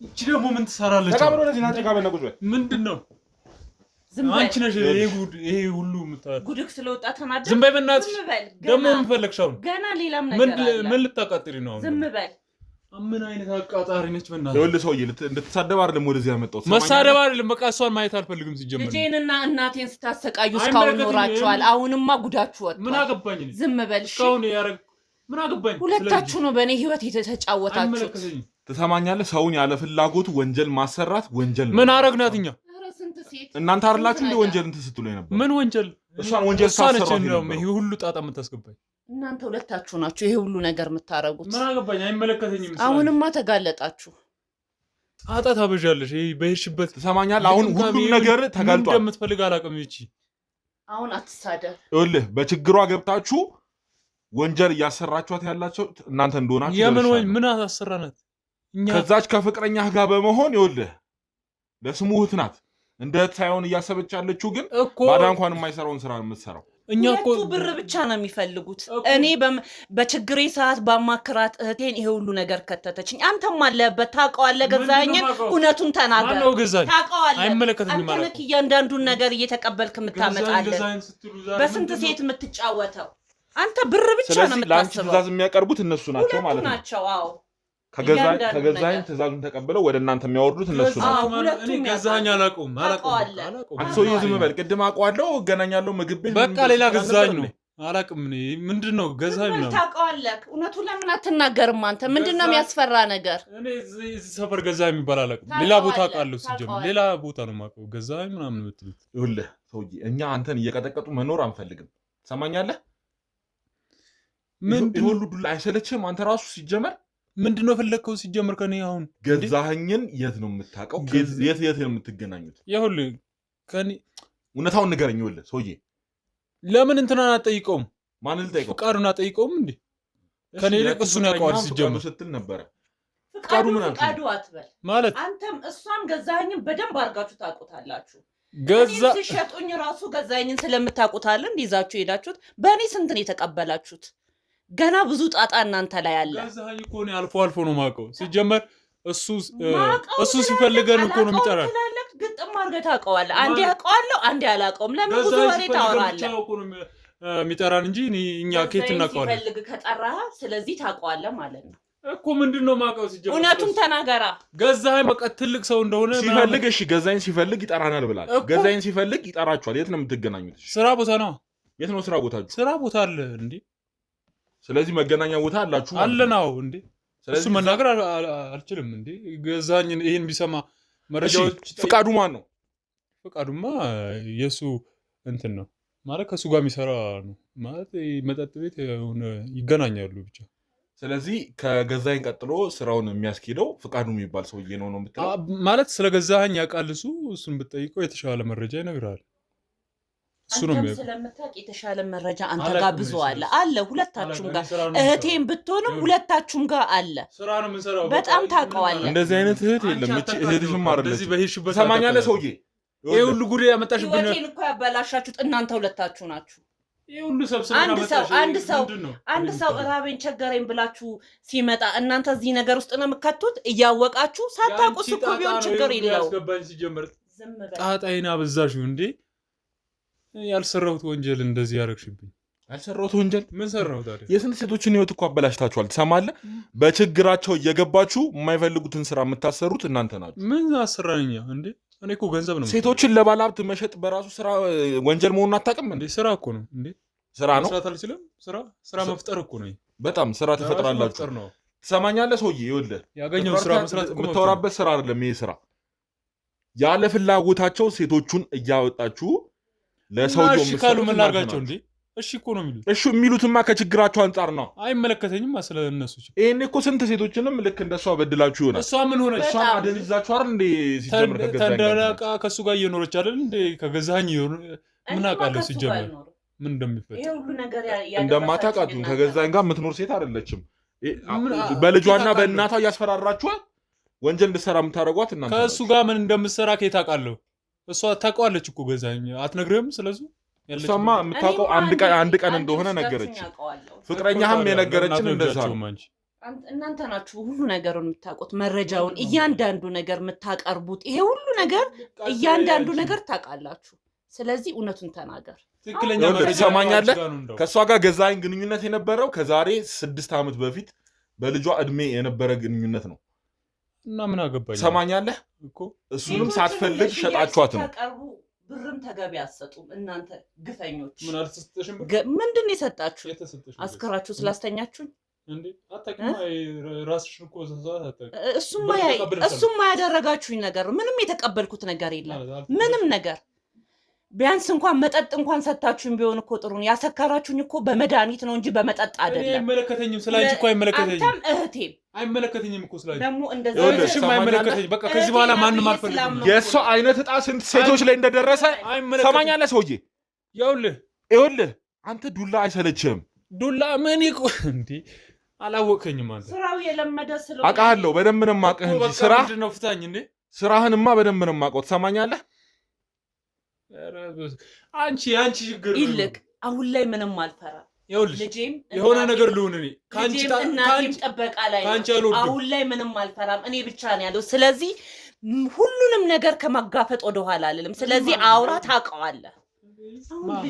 እቺ ደግሞ ምን ትሰራለች? ተቃብሎ ለዚህ ናጭ ጋበና ቁጭ በል። ምንድነው? አንቺ ነሽ ይሄ ሁሉ ጉድክ ስለወጣ ተናደደ። ዝም በይ በእናትሽ። ደግሞ ምን ፈለግሽ አሁን? ገና ሌላም ነገር አለ። ምን ልታቃጥሪ ነው? ዝም በል። ምን አይነት አቃጣሪ ነች በእናትሽ? ይኸውልህ ሰውዬ እንድትሳደብ አይደለም ወደዚህ ያመጣሁት። መሳደብ አይደለም፣ በቃ እሷን ማየት አልፈልግም። ሲጀመር ልጄንና እናቴን ስታሰቃዩ እስካሁን ኖራችኋል። አሁንማ ጉዳችሁ ወጣ። ምን አገባኝ? ዝም በል እሺ። እስካሁን ያረግ ምን አገባኝ? ሁለታችሁ ነው በእኔ ህይወት የተጫወታችሁት። ትሰማኛለህ? ሰውን ያለ ፍላጎቱ ወንጀል ማሰራት ወንጀል ነው። ምን አረግናትኛ? እናንተ አይደላችሁ እንደ ወንጀል እንትን ስትሉ ነበር። ምን ወንጀል? እሷን ወንጀል ታሰራችሁ ነው። ይሄ ሁሉ ጣጣ የምታስገባኝ እናንተ ሁለታችሁ ናችሁ። ይሄ ሁሉ ነገር የምታረጉት ምን አገባኝ? አይመለከተኝም። አሁንማ ተጋለጣችሁ። ጣጣ ታበዣለሽ። ይሄ በሄድሽበት ትሰማኛለህ? አሁን ሁሉም ነገር ተጋልጧል። እንደምትፈልግ አላውቅም። ይቺ አሁን አትሳደብ። ይኸውልህ በችግሯ ገብታችሁ ወንጀል እያሰራችኋት ያላችሁ እናንተ እንደሆናችሁ የምን ምን አሰራናት? እኛ ከዛች ከፍቅረኛህ ጋር በመሆን ይኸውልህ ለስሙ እህት ናት። እንደ እህት ሳይሆን እያሰበች ያለችው ግን ባዳ እንኳን የማይሰራውን ስራ ነው የምትሰራው። እኛ እኮ ብር ብቻ ነው የሚፈልጉት። እኔ በችግሬ ሰዓት ባማክራት እህቴን ይሄ ሁሉ ነገር ከተተችኝ። አንተም አለበት ታውቀዋለህ። ገዛኸኝን እውነቱን ተናገር። ታውቀዋለህ። አይመለከተኝም ማለት አንተ እያንዳንዱን ነገር እየተቀበልክ የምታመጣለህ። በስንት ሴት የምትጫወተው አንተ ብር ብቻ ነው የምታስበው። ለአንቺ ትእዛዝ የሚያቀርቡት እነሱ ናቸው ማለት ነው። ናቸው። አዎ ከገዛኸኝ ትእዛዙን ተቀብለው ወደ እናንተ የሚያወርዱት እነሱ ናቸው። እኔ ገዛኸኝ አላውቀውም። አንተ ሰውዬ ዝም በል። ቅድም አውቀዋለሁ፣ እገናኛለሁ፣ ምግብ ቤት በቃ ሌላ ገዛኸኝ ነው። አላውቅም። እኔ ምንድነው ገዛኸኝ ነው። ታውቀዋለህ። እውነቱን ለምን አትናገርም አንተ? ምንድነው የሚያስፈራ ነገር? እኔ እዚህ ሰፈር ገዛኸኝ የሚባል አላውቅም። ሌላ ቦታ አውቃለሁ። ሲጀምር ሌላ ቦታ ነው የማውቀው። ገዛኸኝ ምናምን የምትሉት ይኸውልህ ሰውዬ፣ እኛ አንተን እየቀጠቀጡ መኖር አንፈልግም። ትሰማኛለህ? ይሄ ሁሉ ዱላ አይሰለችህም? አንተ ራሱ ሲጀመር ምንድነው ፈለግከው? ሲጀመር ከኔ አሁን ገዛኸኝን የት ነው የምታውቀው? የት ነው የምትገናኙት? ይኸውልህ ከኔ እውነታውን ንገረኝ። ይኸውልህ ሰውዬ ለምን እንትናን አትጠይቀውም? ማንን ልጠይቀው? ፍቃዱን አትጠይቀውም እንዴ? ከኔ ይልቅ እሱን ያውቀዋል። ሲጀመር ስትል ነበረ። ፍቃዱ አትበል ማለት አንተም እሷም ገዛኸኝን በደንብ አድርጋችሁ ታውቁታላችሁ። ገዛ ሲሸጡኝ ራሱ ገዛኸኝን ስለምታውቁታል እንዲይዛችሁ ሄዳችሁት። በእኔ ስንት ነው የተቀበላችሁት? ገና ብዙ ጣጣ እናንተ ላይ አለ። ገዛኸኝ እኮ ነው አልፎ አልፎ ነው የማውቀው። ሲጀመር እሱ ሲፈልገን እኮ ነው የሚጠራን። ግጥም አድርገህ ታውቀዋለህ። አንዴ አውቀዋለሁ፣ አንዴ አላውቀውም። ለምን ብዙ ወሬ ታወራለህ? የሚጠራን እንጂ እኛ ኬት እናውቀዋለን። ሲፈልግ ከጠራህ ስለዚህ ታውቀዋለህ ማለት ነው እኮ። ምንድነው የማውቀው? ሲጀመር እውነቱን ተናገራ። ገዛኸኝ በቃ ትልቅ ሰው እንደሆነ ሲፈልግ፣ እሺ ገዛኸኝ ሲፈልግ ይጠራናል ብላል። ገዛኸኝ ሲፈልግ ይጠራችኋል። የት ነው የምትገናኙት? ስራ ቦታ ነው። የት ነው ስራ ቦታችሁ? ስራ ቦታ አለ እንዴ? ስለዚህ መገናኛ ቦታ አላችሁ አለ ነው እንዴ? እሱ መናገር አልችልም እንዴ? ገዛኸኝ ይሄን ቢሰማ መረጃዎች። ፍቃዱ ማን ነው? ፍቃዱማ የሱ እንትን ነው ማለት ከሱ ጋር የሚሰራ ነው ማለት መጠጥ ቤት ይገናኛሉ ብቻ። ስለዚህ ከገዛኸኝ ቀጥሎ ስራውን የሚያስኬደው ፍቃዱ የሚባል ሰውዬ ነው የምትለው ማለት። ስለገዛኸኝ ያውቃል እሱ። እሱን ብትጠይቀው የተሻለ መረጃ ይነግራል። እሱ ነው ስለምታውቅ የተሻለ መረጃ አንተ ጋር ብዙ አለ ሁለታችሁም ጋር። እህቴም ብትሆንም ሁለታችሁም ጋር አለ። ስራ ነው የምንሰራው። በጣም ታውቀዋለህ። እንደዚህ አይነት እህት የለም። እቺ እህትሽም አይደለች። ሰማኛለህ ሰውዬ፣ ይሄ ሁሉ ጉድ ያመጣሽብን ህይወቴን እኮ ያበላሻችሁት እናንተ ሁለታችሁ ናችሁ። ይሄ ሁሉ ሰብስበን አንድ ሰው ራበኝ ቸገረኝ ብላችሁ ሲመጣ እናንተ እዚህ ነገር ውስጥ ነው የምከቱት እያወቃችሁ። ሳታውቁስ እኮ ቢሆን ችግር የለውም። ዝም በል። ጣጣዬን አበዛሽው እንዴ? ያልሰራሁት ወንጀል እንደዚህ ያረግሽብኝ። ያልሰራሁት ወንጀል ምን ሰራሁ ታዲያ? የስንት ሴቶችን ህይወት እኮ አበላሽታችኋል። ትሰማለህ? በችግራቸው እየገባችሁ የማይፈልጉትን ስራ የምታሰሩት እናንተ ናችሁ። ምን አሰራኛ እንዴ? እኔ እኮ ገንዘብ ነው። ሴቶችን ለባለሀብት መሸጥ በራሱ ስራ ወንጀል መሆኑን አታውቅም እንዴ? ስራ እኮ ነው እንዴ? ስራ ነው። መስራት አልችልም። ስራ መፍጠር እኮ ነው። በጣም ስራ ትፈጥራላችሁ። ትሰማኛለህ ሰውዬ? ይኸውልህ ያገኘው ስራ መስራት እኮ የምታወራበት ስራ አይደለም ይሄ ስራ። ያለ ፍላጎታቸው ሴቶቹን እያወጣችሁ ለሰውየው እሺ ካሉ ምን ላድርጋቸው እንዴ? እሺ እኮ ነው የሚሉት። እሺ የሚሉትማ ከችግራቸው አንጻር ነው። አይመለከተኝም ስለ እነሱ። ይሄን እኮ ስንት ሴቶችንም ልክ እንደሷ በድላችሁ ይሆናል። እሷ ምን ሆነች? እሷ አደንዛችሁ አይደል እንዴ? ሲጀምር ተንደላቃ ከሱ ጋር እየኖረች አይደል እንዴ? ከገዛኸኝ ምን አውቃለሁ ሲጀምር ምን እንደሚፈጠር። ይሄ ሁሉ ነገር እንደማታውቃቱን ከገዛኸኝ ጋር የምትኖር ሴት አይደለችም። በልጇና በእናቷ እያስፈራራችኋል ወንጀል እንድትሰራ የምታደርጓት እናንተ። ከእሱ ጋር ምን እንደምትሰራ ከየት አውቃለሁ? እሷ ታውቀዋለች እኮ ገዛኸኝ። አትነግርህም ስለሱ? እሷማ የምታውቀው አንድ ቀን እንደሆነ ነገረች። ፍቅረኛህም የነገረችን እንደዛ ነው። እናንተ ናችሁ ሁሉ ነገሩን የምታውቁት፣ መረጃውን እያንዳንዱ ነገር የምታቀርቡት። ይሄ ሁሉ ነገር እያንዳንዱ ነገር ታውቃላችሁ። ስለዚህ እውነቱን ተናገር። ትሰማኛለህ? ከእሷ ጋር ገዛኸኝ ግንኙነት የነበረው ከዛሬ 6 ዓመት በፊት በልጇ እድሜ የነበረ ግንኙነት ነው። እና ምን አገባኝ? ትሰማኛለህ? እሱንም ሳትፈልግ ሸጣችኋት ነው። ብርም ተገቢ አትሰጡም እናንተ ግፈኞች። ምን አልተሰጠሽም? ምንድን ነው የሰጣችሁ? አስከራችሁ ስላስተኛችሁኝ እንዴ? አታውቂም? ራስሽን እኮ እሱማ ያደረጋችሁኝ ነገር ምንም የተቀበልኩት ነገር የለም። ምንም ነገር ቢያንስ እንኳን መጠጥ እንኳን ሰጣችሁኝ ቢሆን እኮ ጥሩ ነው። ያሰከራችሁኝ እኮ በመድኃኒት ነው እንጂ በመጠጥ አይደለም። አይመለከተኝም። ስላንቺ እኮ አይመለከተኝም። አንተም እህቴም አይመለከተኝም እኮ ስላንቺ። ደግሞ እንደዚህ አይመለከተኝም። በቃ ከዚህ በኋላ ማንንም አልፈልግም። የእሷ አይነት ዕጣ ስንት ሴቶች ላይ እንደደረሰ ሰማኛለህ ሰውዬ። ይኸውልህ አንተ ዱላ አይሰለችህም? ዱላ ምን እንዴ? አላወቀኝም። አንተ ስራው የለመደ ስለሆነ አውቃለሁ። በደንብ ነው የማውቅህ እንጂ ነው ፍታኝ እንዴ? ስራህንማ በደንብ ነው የማውቀው። ትሰማኛለህ? አንቺ ችግር ይልቅ አሁን ላይ ምንም አልፈራም። ልጄም የሆነ ነገር ልሁን እኔ እናቴም ጠበቃ ላይ አሁን ላይ ምንም አልፈራም። እኔ ብቻ ነው ያለው። ስለዚህ ሁሉንም ነገር ከማጋፈጥ ወደኋላ አልልም። ስለዚህ አውራ ታውቀዋለህ።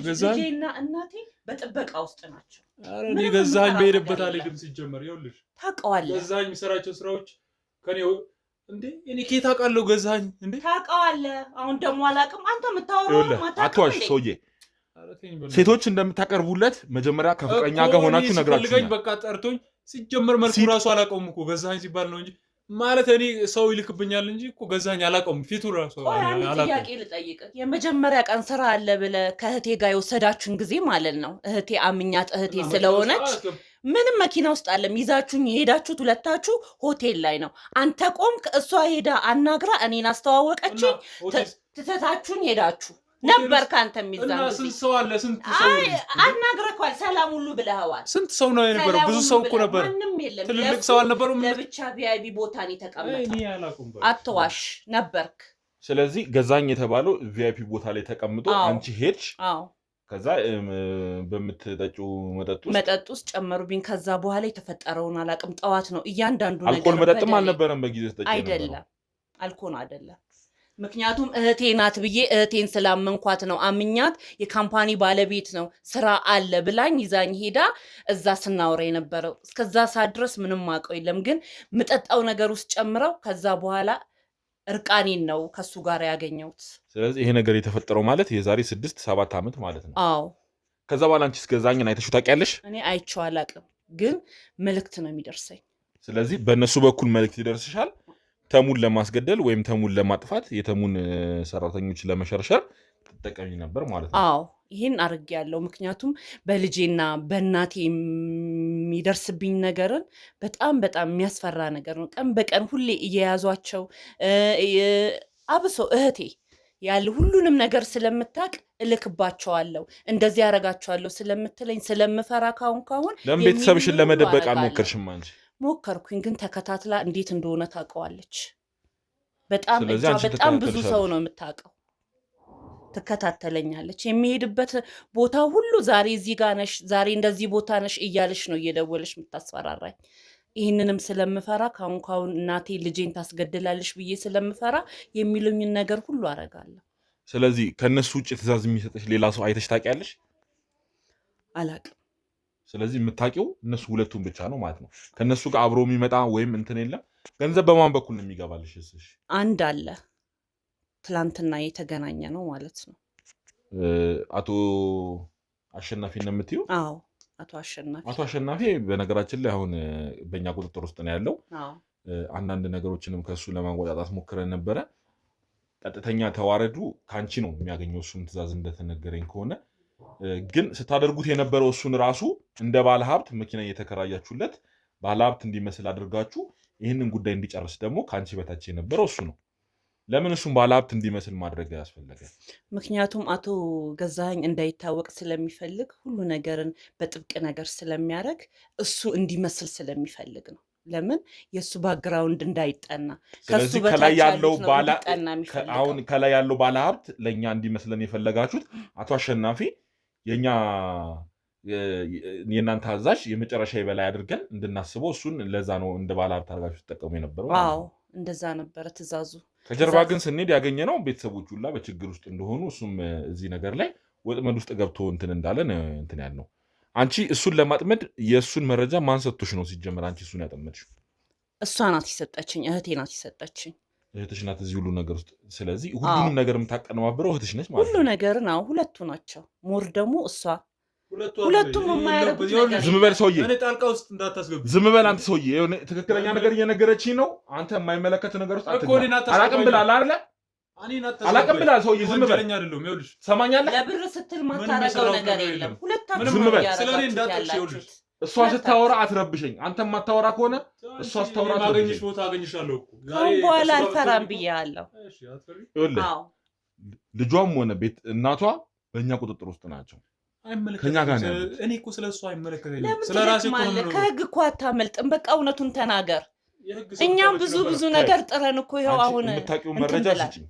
ልጄና እናቴ በጥበቃ ውስጥ ናቸው። እኔ ገዛኸኝ በሄደበት አልሄድም። ሲጀመር ይኸውልሽ ታውቀዋለህ። ገዛኸኝ የሚሰራቸው ስራዎች ከኔ እንዴ እኔ ከየት አውቃለሁ? ገዛኸኝ እንዴ ታውቀዋለህ። አሁን ደግሞ አላውቅም። አንተ የምታወራው አትዋሽ ሰውዬ። ሴቶች እንደምታቀርቡለት መጀመሪያ ከፍቅረኛ ጋር ሆናችሁ ነግራችሁኛል። በቃ ጠርቶኝ ሲጀመር መልኩ ራሱ አላውቀውም እኮ ገዛኸኝ ሲባል ነው እንጂ ማለት እኔ ሰው ይልክብኛል እንጂ እኮ ገዛኸኝ አላውቀውም። ፊቱ ራሱ አላውቀውም። ጥያቄ ልጠይቅህ። የመጀመሪያ ቀን ስራ አለ ብለህ ከእህቴ ጋር የወሰዳችሁን ጊዜ ማለት ነው። እህቴ አምኛት እህቴ ስለሆነች ምንም መኪና ውስጥ አለም ይዛችሁኝ የሄዳችሁት ሁለታችሁ ሆቴል ላይ ነው። አንተ ቆምክ፣ እሷ ሄዳ አናግራ እኔን አስተዋወቀችኝ። ትተታችሁኝ ሄዳችሁ ነበር ካንተ የሚዛን ጊዜ። ስንት ሰው አለ? ስንት ሰው አናግረኳል። ሰላም ሁሉ ብለኸዋል። ስንት ሰው ነው የነበረው? ብዙ ሰው እኮ ነበር። ምንም የለም። ትልልቅ ሰው አልነበሩም? ለብቻ ቪአይፒ ቦታ ነው የተቀመጠው። አትዋሽ ነበርክ። ስለዚህ ገዛኸኝ የተባለው ቪአይፒ ቦታ ላይ ተቀምጦ አንቺ ሄድሽ። አዎ ከዛ በምትጠጩ መጠጥ ውስጥ ጨመሩብኝ። ከዛ በኋላ የተፈጠረውን አላውቅም። ጠዋት ነው እያንዳንዱ ነገር። አልኮል መጠጥም አልነበረም በጊዜ ተጠጭ አይደለም፣ አልኮል አይደለም። ምክንያቱም እህቴ ናት ብዬ እህቴን ስላመንኳት ነው። አምኛት የካምፓኒ ባለቤት ነው ስራ አለ ብላኝ ይዛኝ ሄዳ እዛ ስናወራ የነበረው። እስከዛ ሰዓት ድረስ ምንም አውቀው የለም። ግን ምጠጣው ነገር ውስጥ ጨምረው ከዛ በኋላ እርቃኔን ነው ከሱ ጋር ያገኘሁት። ስለዚህ ይሄ ነገር የተፈጠረው ማለት የዛሬ 6-7 ዓመት ማለት ነው። አዎ። ከዛ በኋላ አንቺስ ገዛኸኝን አይተሽው ታውቂያለሽ? እኔ አይቼው አላውቅም፣ ግን መልእክት ነው የሚደርሰኝ። ስለዚህ በእነሱ በኩል መልእክት ይደርስሻል። ተሙን ለማስገደል ወይም ተሙን ለማጥፋት የተሙን ሰራተኞች ለመሸርሸር ትጠቀሚ ነበር ማለት ነው። አዎ ይህን አድርጌያለሁ። ምክንያቱም በልጄና በእናቴ የሚደርስብኝ ነገርን በጣም የሚያስፈራ ነገር ነው። ቀን በቀን ሁሌ እየያዟቸው አብሶ እህቴ ያለ ሁሉንም ነገር ስለምታውቅ እልክባቸዋለሁ፣ እንደዚህ ያደርጋቸዋለሁ ስለምትለኝ ስለምፈራ ካሁን ለምን ቤተሰብሽን ለመደበቅ አልሞከርሽም አንቺ? ሞከርኩኝ፣ ግን ተከታትላ እንዴት እንደሆነ ታውቀዋለች። በጣም ብዙ ሰው ነው የምታውቀው። ትከታተለኛለች። የሚሄድበት ቦታ ሁሉ ዛሬ እዚህ ጋር ነሽ፣ ዛሬ እንደዚህ ቦታ ነሽ እያለች ነው እየደወለች የምታስፈራራኝ። ይህንንም ስለምፈራ ካሁን እናቴ ልጄን ታስገድላለች ብዬ ስለምፈራ የሚሉኝን ነገር ሁሉ አደርጋለሁ። ስለዚህ ከነሱ ውጭ ትእዛዝ የሚሰጥሽ ሌላ ሰው አይተሽ ታውቂያለሽ? አላውቅም። ስለዚህ የምታውቂው እነሱ ሁለቱን ብቻ ነው ማለት ነው። ከነሱ ጋር አብሮ የሚመጣ ወይም እንትን የለም። ገንዘብ በማን በኩል ነው የሚገባልሽ? አንድ አለ፣ ትላንትና የተገናኘ ነው ማለት ነው። አቶ አሸናፊ ነው የምትይው? አዎ አቶ አሸናፊ በነገራችን ላይ አሁን በእኛ ቁጥጥር ውስጥ ነው ያለው። አንዳንድ ነገሮችንም ከእሱ ለማወጣጣት ሞክረን ነበረ። ቀጥተኛ ተዋረዱ ከአንቺ ነው የሚያገኘው፣ እሱም ትእዛዝ እንደተነገረኝ ከሆነ ግን ስታደርጉት የነበረው እሱን ራሱ እንደ ባለሀብት መኪና እየተከራያችሁለት ባለሀብት እንዲመስል አድርጋችሁ ይህንን ጉዳይ እንዲጨርስ ደግሞ ከአንቺ በታች የነበረው እሱ ነው። ለምን እሱም ባለሀብት እንዲመስል ማድረግ ያስፈለገ? ምክንያቱም አቶ ገዛኸኝ እንዳይታወቅ ስለሚፈልግ ሁሉ ነገርን በጥብቅ ነገር ስለሚያደርግ እሱ እንዲመስል ስለሚፈልግ ነው። ለምን የእሱ ባክግራውንድ እንዳይጠና። ስለዚህ ከላይ ያለው ባለሀብት ለእኛ እንዲመስለን የፈለጋችሁት አቶ አሸናፊ የኛ የእናንተ አዛዥ የመጨረሻ የበላይ አድርገን እንድናስበው እሱን ለዛ ነው እንደ ባለሀብት አድርጋችሁ ተጠቀሙ የነበረው። አዎ እንደዛ ነበረ ትእዛዙ። ከጀርባ ግን ስንሄድ ያገኘነው ቤተሰቦቹ ሁላ በችግር ውስጥ እንደሆኑ እሱም እዚህ ነገር ላይ ወጥመድ ውስጥ ገብቶ እንትን እንዳለን እንትን ያልነው። አንቺ እሱን ለማጥመድ የእሱን መረጃ ማን ሰጥቶሽ ነው ሲጀመር አንቺ እሱን ያጠመድሽው? እሷ ናት የሰጠችኝ፣ እህቴ ናት የሰጠችኝ። እህትሽ ናት እዚህ ሁሉ ነገር ውስጥ። ስለዚህ ሁሉንም ነገር የምታቀነባብረው እህትሽ ነች ማለት ነው። ሁሉ ነገር ነው፣ ሁለቱ ናቸው። ሞር ደግሞ እሷ ሁለቱም የማያደርጉት ነገር። ዝም በል ሰውዬ፣ እኔ ጣልቃ ውስጥ እንዳታስገቡ። ዝም በል አንተ ሰውዬ። ትክክለኛ ነገር እየነገረችኝ ነው። አንተ የማይመለከት ነገር ውስጥ አላቅም ብላል አይደለ? አላቅም ብላል ሰውዬ። ዝም በል ሰማኛለህ? ለብር ስትል ማታረገው ነገር የለም። ሁለታችሁ ዝም በል። ስለኔ እንዳትሽ። እሷ ስታወራ አትረብሸኝ። አንተ የማታወራ ከሆነ እሷ ስታወራ ማገኝሽ ቦታ አገኝሻለሁ እኮ። ከአሁን በኋላ አልፈራም ብያለሁ። ልጇም ሆነ ቤት እናቷ በእኛ ቁጥጥር ውስጥ ናቸው። ከኛ ጋር ነው። እኔ እኮ ስለሷ አይመለከተኝም። ስለራሴ እኮ ነው። ከህግ እኮ አታመልጥም። በቃ እውነቱን ተናገር። እኛም ብዙ ነገር ጥረን እኮ ይኸው አሁን የምታውቂው መረጃ ስጪኝ።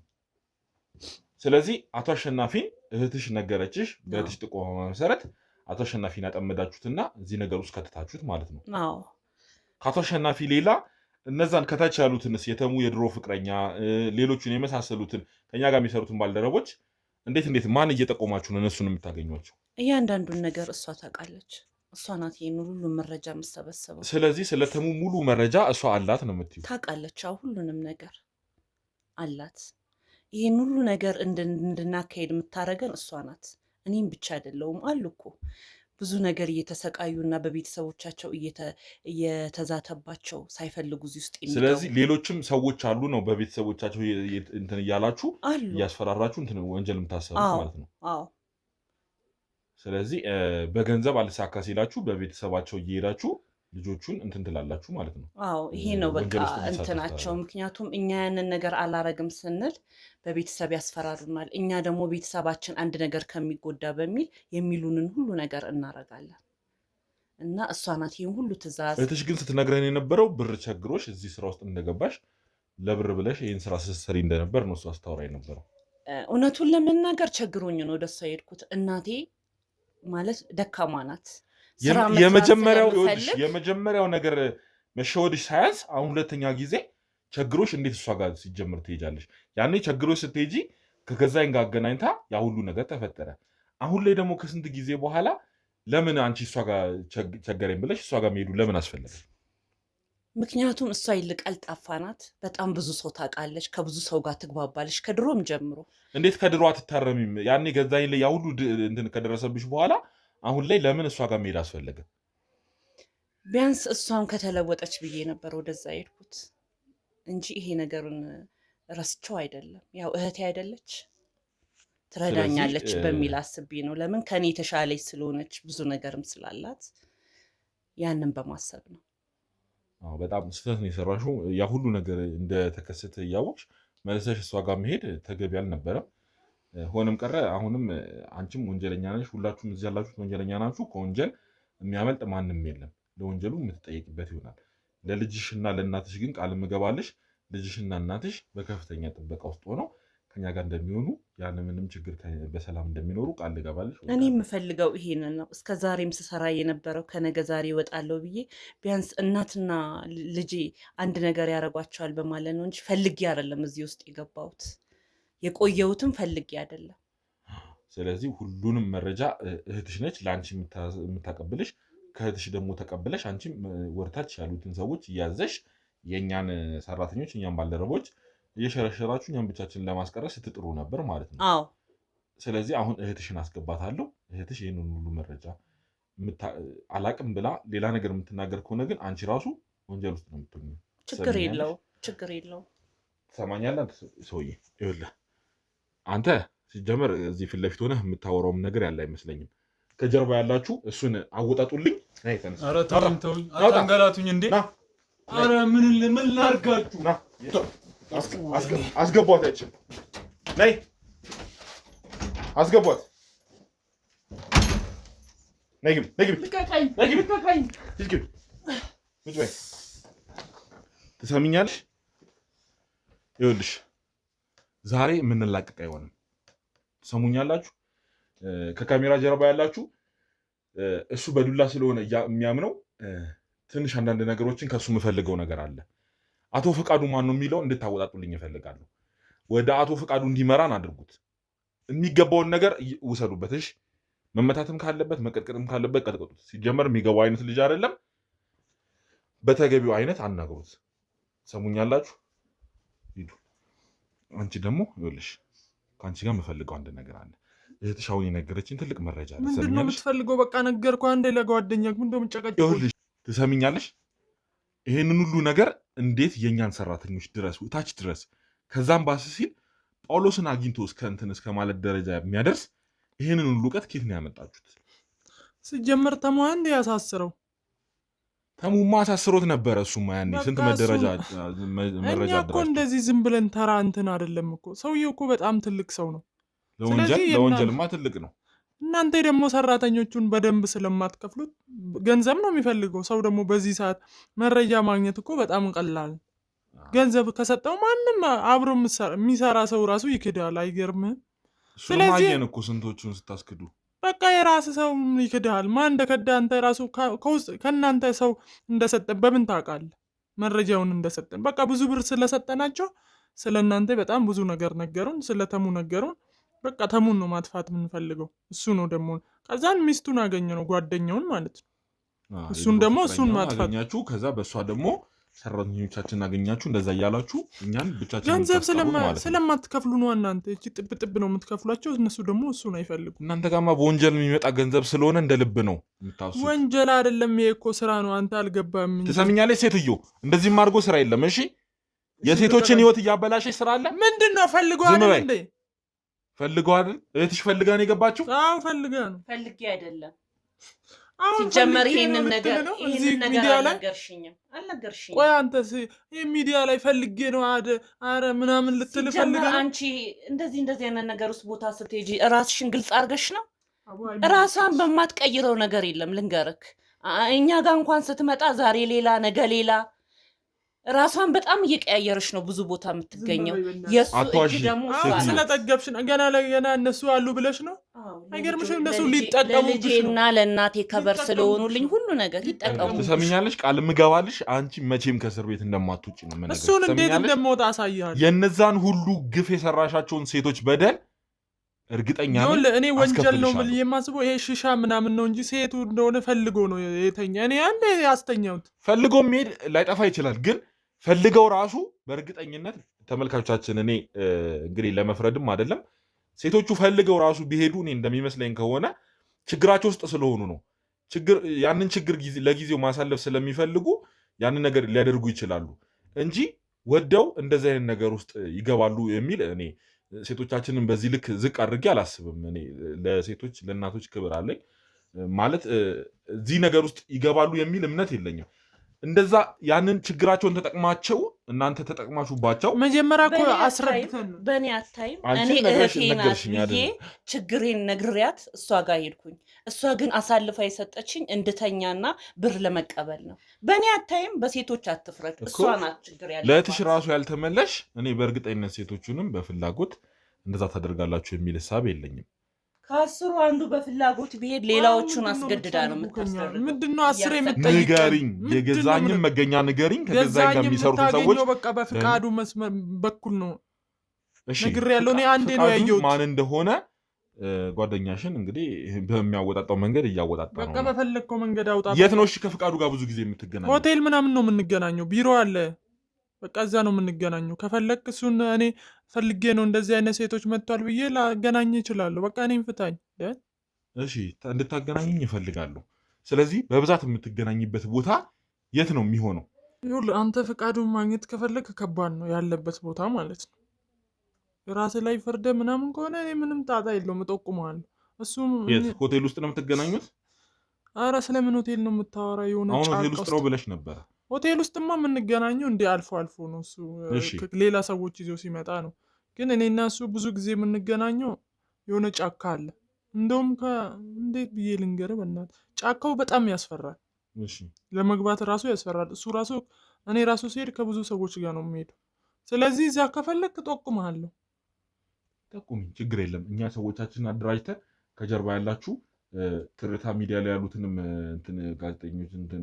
ስለዚህ አቶ አሸናፊን እህትሽ ነገረችሽ። በእህትሽ ጥቆማ መሰረት አቶ አሸናፊን ያጠመዳችሁትና እዚህ ነገር ውስጥ ከተታችሁት ማለት ነው። አዎ። ከአቶ አሸናፊ ሌላ እነዛን ከታች ያሉትንስ የተሙ የድሮ ፍቅረኛ ሌሎቹን የመሳሰሉትን ከኛ ጋር የሚሰሩትን ባልደረቦች እንዴት ማን እየጠቆማችሁ ነው እነሱን የምታገኟቸው? እያንዳንዱን ነገር እሷ ታውቃለች። እሷ ናት ይሄን ሁሉ መረጃ የምትሰበሰበው። ስለዚህ ስለተሙ ሙሉ መረጃ እሷ አላት ነው የምትይው? ታውቃለች። አዎ ሁሉንም ነገር አላት። ይሄን ሁሉ ነገር እንድናካሄድ የምታደርገን እሷ ናት። እኔም ብቻ አይደለውም፣ አሉ እኮ ብዙ ነገር እየተሰቃዩና በቤተሰቦቻቸው እየተዛተባቸው ሳይፈልጉ እዚህ ውስጥ የሚገቡ። ስለዚህ ሌሎችም ሰዎች አሉ ነው በቤተሰቦቻቸው እንትን እያላችሁ እያስፈራራችሁ እንትን ወንጀል የምታሰሩት ማለት ነው። አዎ። ስለዚህ በገንዘብ አልሳካ ሲላችሁ በቤተሰባቸው እየሄዳችሁ ልጆቹን እንትን ትላላችሁ ማለት ነው። አዎ ይሄ ነው በቃ እንትናቸው። ምክንያቱም እኛ ያንን ነገር አላረግም ስንል በቤተሰብ ያስፈራሩናል። እኛ ደግሞ ቤተሰባችን አንድ ነገር ከሚጎዳ በሚል የሚሉንን ሁሉ ነገር እናረጋለን። እና እሷ ናት ይህን ሁሉ ትእዛዝ። እህትሽ ግን ስትነግረን የነበረው ብር ቸግሮሽ እዚህ ስራ ውስጥ እንደገባሽ ለብር ብለሽ ይህን ስራ ስትሰሪ እንደነበር ነው እሷ ስታወራ የነበረው። እውነቱን ለመናገር ቸግሮኝ ነው ወደሷ የሄድኩት። እናቴ ማለት ደካማ ናት። የመጀመሪያው ነገር መሸወድሽ ሳያንስ አሁን ሁለተኛ ጊዜ ቸግሮሽ እንዴት እሷ ጋር ሲጀምር ትሄጃለሽ? ያኔ ቸግሮሽ ስትሄጂ ከገዛኝ ጋር አገናኝታ ያ ሁሉ ነገር ተፈጠረ። አሁን ላይ ደግሞ ከስንት ጊዜ በኋላ ለምን አንቺ እሷ ጋር ቸገረኝ ብለሽ እሷ ጋር መሄዱ ለምን አስፈለገ? ምክንያቱም እሷ ይልቅ ቀልጣፋ ናት። በጣም ብዙ ሰው ታውቃለች። ከብዙ ሰው ጋር ትግባባለች ከድሮም ጀምሮ። እንዴት ከድሮ አትታረሚም? ያኔ ገዛኝ ላይ ያ ሁሉ እንትን ከደረሰብሽ በኋላ አሁን ላይ ለምን እሷ ጋር መሄድ አስፈለገ? ቢያንስ እሷም ከተለወጠች ብዬ ነበር ወደዛ የሄድኩት እንጂ ይሄ ነገሩን ረስቸው አይደለም። ያው እህቴ አይደለች ትረዳኛለች በሚል አስቤ ነው። ለምን ከኔ የተሻለች ስለሆነች ብዙ ነገርም ስላላት ያንን በማሰብ ነው። በጣም ስህተት ነው የሰራሽው። ያ ሁሉ ነገር እንደተከሰተ እያወቅሽ መልሰሽ እሷ ጋር መሄድ ተገቢ አልነበረም። ሆነም ቀረ አሁንም አንቺም ወንጀለኛ ነሽ፣ ሁላችሁም እዚህ ያላችሁት ወንጀለኛ ናችሁ። ከወንጀል የሚያመልጥ ማንም የለም። ለወንጀሉ የምትጠየቅበት ይሆናል። ለልጅሽና ለእናትሽ ግን ቃል ምገባለሽ፣ ልጅሽና እናትሽ በከፍተኛ ጥበቃ ውስጥ ሆነው ከኛ ጋር እንደሚሆኑ ያን ምንም ችግር በሰላም እንደሚኖሩ ቃል ልገባለሽ። እኔ የምፈልገው ይሄንን ነው። እስከ ዛሬም ስሰራ የነበረው ከነገ ዛሬ እወጣለሁ ብዬ ቢያንስ እናትና ልጄ አንድ ነገር ያደርጓቸዋል በማለት ነው እንጂ ፈልጌ አይደለም እዚህ ውስጥ የገባሁት። የቆየሁትም ፈልጌ አይደለም። ስለዚህ ሁሉንም መረጃ እህትሽ ነች ለአንቺ የምታቀብልሽ። ከእህትሽ ደግሞ ተቀብለሽ አንቺም ወርታች ያሉትን ሰዎች እያዘሽ የእኛን ሰራተኞች እኛን ባልደረቦች እየሸረሸራችሁ እኛን ብቻችን ለማስቀረስ ስትጥሩ ነበር ማለት ነው። አዎ። ስለዚህ አሁን እህትሽን አስገባታለሁ። እህትሽ ይህንን ሁሉ መረጃ አላቅም ብላ ሌላ ነገር የምትናገር ከሆነ ግን አንቺ ራሱ ወንጀል ውስጥ ነው የምትሆኚው። ችግር የለው። ትሰማኛለህ ሰውዬ? ይኸውልህ አንተ ሲጀመር እዚህ ፊት ለፊት ሆነህ የምታወራውም ነገር ያለ አይመስለኝም። ከጀርባ ያላችሁ እሱን አወጣጡልኝ። ኧረ ተውኝ፣ አታንገላቱኝ እንዴ! ኧረ ምን ላድርጋችሁ? አስገቧት፣ ያችን ነይ አስገቧት። ነይ ግቢ። ትሰሚኛለሽ? ይኸውልሽ ዛሬ የምንላቀቅ አይሆንም። ትሰሙኛላችሁ? ከካሜራ ጀርባ ያላችሁ እሱ በዱላ ስለሆነ የሚያምነው ትንሽ አንዳንድ ነገሮችን ከሱ የምፈልገው ነገር አለ። አቶ ፈቃዱ ማን ነው የሚለው እንድታወጣጡልኝ እፈልጋለሁ። ወደ አቶ ፈቃዱ እንዲመራን አድርጉት። የሚገባውን ነገር ውሰዱበት። እሺ መመታትም ካለበት መቀጥቀጥም ካለበት ቀጥቀጡት። ሲጀመር የሚገባው አይነት ልጅ አይደለም። በተገቢው አይነት አናግሩት። ሰሙኛላችሁ? ሂዱ። አንቺ ደግሞ ይኸውልሽ ከአንቺ ጋር የምፈልገው አንድ ነገር አለ። እህትሽ አሁን የነገረችኝ ትልቅ መረጃ አለ። ምንድን ነው የምትፈልገው? በቃ ነገርኩህ። አንዴ ለጓደኛ ምን እንደምጨቀጭ ይኸውልሽ፣ ትሰሚኛለሽ? ይሄንን ሁሉ ነገር እንዴት የእኛን ሰራተኞች ድረስ ታች ድረስ ከዛም ባስ ሲል ጳውሎስን አግኝቶ እስከ ማለት ደረጃ የሚያደርስ ይሄንን ሁሉ እውቀት ከየት ነው ያመጣችሁት? ሲጀመር ተሙ አንዴ ያሳስረው። ተሙማ አሳስሮት ነበረ። እሱማ ያኔ ስንት መረጃ እኛ እኮ እንደዚህ ዝም ብለን ተራ እንትን አይደለም እኮ። ሰውዬው እኮ በጣም ትልቅ ሰው ነው። ለወንጀልማ ትልቅ ነው። እናንተ ደግሞ ሰራተኞቹን በደንብ ስለማትከፍሉት ገንዘብ ነው የሚፈልገው። ሰው ደግሞ በዚህ ሰዓት መረጃ ማግኘት እኮ በጣም ቀላል። ገንዘብ ከሰጠው ማንም አብሮ የሚሰራ ሰው ራሱ ይክዳል። አይገርምህም? ስለዚህ እኮ ስንቶቹን ስታስክዱ በቃ የራስ ሰው ይክዳል። ማን እንደከዳ አንተ ራሱ ከእናንተ ሰው እንደሰጠን በምን ታውቃለህ? መረጃውን እንደሰጠን በቃ ብዙ ብር ስለሰጠናቸው ስለ እናንተ በጣም ብዙ ነገር ነገሩን። ስለ ተሙ ነገሩን። በቃ ተሙን ነው ማጥፋት የምንፈልገው። እሱ ነው ደግሞ ከዛን ሚስቱን አገኘ ነው ጓደኛውን ማለት ነው። እሱን ደግሞ እሱን ማጥፋት አገኛችሁ። ከዛ በእሷ ደግሞ ሰራተኞቻችን አገኛችሁ። እንደዛ እያላችሁ እኛን ብቻችን ገንዘብ ስለማትከፍሉ ነው። እናንተ እቺ ጥብ ነው የምትከፍሏቸው። እነሱ ደግሞ እሱን አይፈልጉም። እናንተ ጋማ በወንጀል የሚመጣ ገንዘብ ስለሆነ እንደ ልብ ነው የምታስቡት። ወንጀል አይደለም ይሄ እኮ ስራ ነው። አንተ አልገባም። ትሰምኛለች ሴትዮ? እንደዚህም አድርጎ ስራ የለም። እሺ የሴቶችን ህይወት እያበላሸች ስራ አለ። ምንድነው? ፈልገው አይደል እንዴ? ፈልገው አይደል? እህትሽ ፈልጋ ነው የገባችው? አዎ ፈልጋ ነው። ፈልጌ አይደለም ሲጀመር ይሄንን ነገር አልነገርሽኝም። ቆይ አንተስ ይሄ ሚዲያ ላይ ፈልጌ ነው አረ ምናምን ልትል ፈልገህ ነው? አንቺ እንደዚህ አይነት ነገር ውስጥ ቦታ ስትሄጂ ራስሽን ግልጽ አድርገሽ ነው። ራሷን በማትቀይረው ነገር የለም ልንገርክ። እኛ ጋር እንኳን ስትመጣ ዛሬ ሌላ ነገ ሌላ ራሷን በጣም እየቀያየረች ነው ብዙ ቦታ የምትገኘው። የሱ እጅ ደግሞ ስለጠገብሽ ገና ለገና እነሱ አሉ ብለሽ ነው። አይገርምሽም? እነሱ ሊጠቀሙብሽ ነው። ለልጄና ለእናቴ ከበር ስለሆኑልኝ ሁሉ ነገር ይጠቀሙ። ትሰሚኛለሽ? ቃል ምገባልሽ አንቺ መቼም ከእስር ቤት እንደማትውጪ ነው የምነግርሽ። እሱን እንዴት እንደምወጣ አሳያለሁ። የነዛን ሁሉ ግፍ የሰራሻቸውን ሴቶች በደል እርግጠኛ ነኝ። እኔ ወንጀል ነው የማስበው ይሄ ሽሻ ምናምን ነው እንጂ ሴቱ እንደሆነ ፈልጎ ነው የተኛ። እኔ አንዴ ያስተኛሁት ፈልጎ መሄድ ላይጠፋ ይችላል ግን ፈልገው ራሱ በእርግጠኝነት ተመልካቾቻችን፣ እኔ እንግዲህ ለመፍረድም አይደለም፣ ሴቶቹ ፈልገው ራሱ ቢሄዱ እኔ እንደሚመስለኝ ከሆነ ችግራቸው ውስጥ ስለሆኑ ነው። ያንን ችግር ለጊዜው ማሳለፍ ስለሚፈልጉ ያንን ነገር ሊያደርጉ ይችላሉ እንጂ ወደው እንደዚህ አይነት ነገር ውስጥ ይገባሉ የሚል እኔ ሴቶቻችንን በዚህ ልክ ዝቅ አድርጌ አላስብም። እኔ ለሴቶች ለእናቶች ክብር አለኝ ማለት እዚህ ነገር ውስጥ ይገባሉ የሚል እምነት የለኝም። እንደዛ ያንን ችግራቸውን ተጠቅማቸው እናንተ ተጠቅማችሁባቸው መጀመሪያ እኮ አስረድተን በእኔ አታይም። እኔ እህቴን ብዬ ችግሬን ነግሬያት እሷ ጋር ሄድኩኝ። እሷ ግን አሳልፋ የሰጠችኝ እንድተኛና ብር ለመቀበል ነው። በእኔ አታይም። በሴቶች አትፍረድ። እሷ ናት ችግር ያለባት። ለእህትሽ ራሱ ያልተመለሽ እኔ በእርግጠኝነት ሴቶቹንም በፍላጎት እንደዛ ታደርጋላችሁ የሚል ሀሳብ የለኝም። ከአስሩ አንዱ በፍላጎት ቢሄድ ሌላዎቹን አስገድዳ ነው የምታስደርገው። ምንድነው 10 የምትጠይቀው? ንገሪኝ፣ የገዛኝም መገኛ ንገሪኝ። ከገዛኝ ጋር የሚሰሩት ሰዎች በቃ በፍቃዱ መስመር በኩል ነው። እሺ ነገር ያለው እኔ አንዴ ነው ያየሁት ማን እንደሆነ ጓደኛሽን እንግዲህ በሚያወጣጣው መንገድ እያወጣጣ ነው። በቃ በፈለግከው መንገድ አውጣ። የት ነው እሺ ከፍቃዱ ጋር ብዙ ጊዜ የምትገናኘው? ሆቴል ምናምን ነው የምንገናኘው። ቢሮ አለ በቃ እዛ ነው የምንገናኘው። ከፈለክ እሱን እኔ ፈልጌ ነው እንደዚህ አይነት ሴቶች መጥቷል ብዬ ላገናኝ እችላለሁ። በቃ እኔም ፍታኝ። እሺ እንድታገናኝኝ እፈልጋለሁ። ስለዚህ በብዛት የምትገናኝበት ቦታ የት ነው የሚሆነው? ይኸውልህ አንተ ፍቃዱን ማግኘት ከፈለክ ከባድ ነው ያለበት ቦታ ማለት ነው። የራስህ ላይ ፈርደ ምናምን ከሆነ እኔ ምንም ጣጣ የለውም እጠቁመዋለሁ። እሱም የት ሆቴል ውስጥ ነው የምትገናኙት? አረ ስለምን ሆቴል ነው የምታወራ? የሆነ አሁን ሆቴል ውስጥ ነው ብለሽ ነበረ። ሆቴል ውስጥማ የምንገናኘው እንዲህ አልፎ አልፎ ነው። እሱ ሌላ ሰዎች ይዘው ሲመጣ ነው። ግን እኔና እሱ ብዙ ጊዜ የምንገናኘው የሆነ ጫካ አለ። እንደውም እንዴት ብዬ ልንገርህ በእናትህ ጫካው በጣም ያስፈራል። ለመግባት ራሱ ያስፈራል። እሱ ራሱ እኔ ራሱ ሲሄድ ከብዙ ሰዎች ጋር ነው የምሄደው። ስለዚህ እዛ ከፈለክ እጠቁምሃለሁ። ጠቁሚ፣ ችግር የለም። እኛ ሰዎቻችንን አደራጅተን ከጀርባ ያላችሁ ትርታ ሚዲያ ላይ ያሉትንም እንትን ጋዜጠኞች እንትን